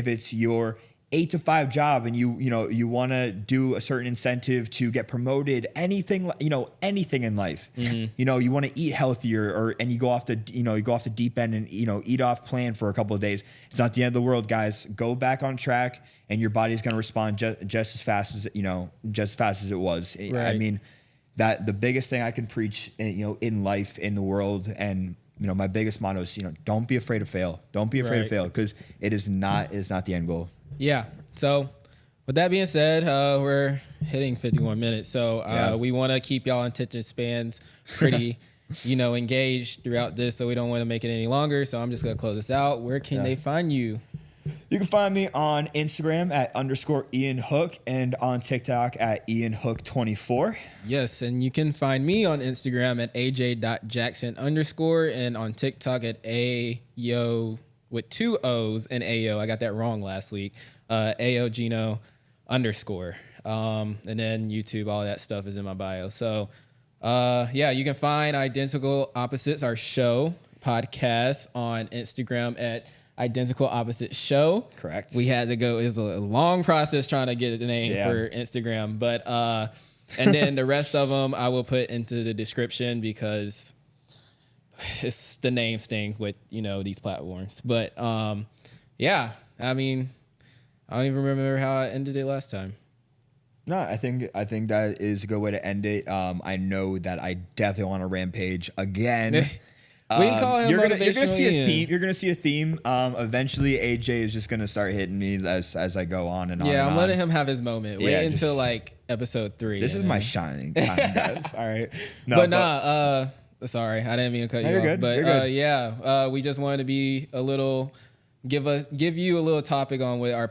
[SPEAKER 1] it's your 8 to 5 job, and you want to do a certain incentive to get promoted, anything in life.
[SPEAKER 2] Mm-hmm.
[SPEAKER 1] You want to eat healthier, and you go off the deep end and eat off plan for a couple of days. It's not the end of the world, guys. Go back on track, and your body's going to respond just as fast as it was.
[SPEAKER 2] Right.
[SPEAKER 1] I mean, that the biggest thing I can preach, in life, in the world, and my biggest motto is, don't be afraid to fail. Don't be afraid to fail, because it is not the end goal.
[SPEAKER 2] Yeah. So with that being said, we're hitting 51 minutes. So we want to keep y'all attention spans pretty, engaged throughout this. So we don't want to make it any longer. So I'm just going to close this out. Where can they find you?
[SPEAKER 1] You can find me on Instagram at _Ian Hook, and on TikTok at Ian Hook 24.
[SPEAKER 2] Yes, and you can find me on Instagram at aj.jackson_ and on TikTok at ayo with 2 O's and ayo. I got that wrong last week. aogino_. And then YouTube, all that stuff is in my bio. So you can find Identical Opposites, our show podcast, on Instagram at Identical Opposite Show.
[SPEAKER 1] Correct.
[SPEAKER 2] We had to go. It was a long process trying to get the name for Instagram, but and then the rest of them I will put into the description, because it's the name sting with these platforms. But I mean, I don't even remember how I ended it last time.
[SPEAKER 1] No, I think that is a good way to end it. I know that I definitely want to rampage again.
[SPEAKER 2] We can call him
[SPEAKER 1] you're gonna
[SPEAKER 2] Motivational
[SPEAKER 1] see a
[SPEAKER 2] Ian.
[SPEAKER 1] theme. You're gonna see a theme. Eventually, AJ is just gonna start hitting me as I go on and on.
[SPEAKER 2] Yeah,
[SPEAKER 1] and
[SPEAKER 2] I'm
[SPEAKER 1] on.
[SPEAKER 2] letting him have his moment. Wait
[SPEAKER 1] Yeah,
[SPEAKER 2] until like episode 3.
[SPEAKER 1] This is my shining time, guys. All right. No,
[SPEAKER 2] Sorry, I didn't mean to cut you
[SPEAKER 1] you're
[SPEAKER 2] off.
[SPEAKER 1] good.
[SPEAKER 2] But
[SPEAKER 1] You're good.
[SPEAKER 2] we just wanted to be a little give you a little topic on what our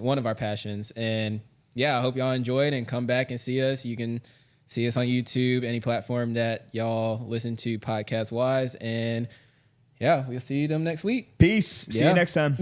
[SPEAKER 2] one of our passions. And I hope y'all enjoyed and come back and see us. You can see us on YouTube, any platform that y'all listen to podcast wise. And we'll see them next week.
[SPEAKER 1] Peace. See you next time.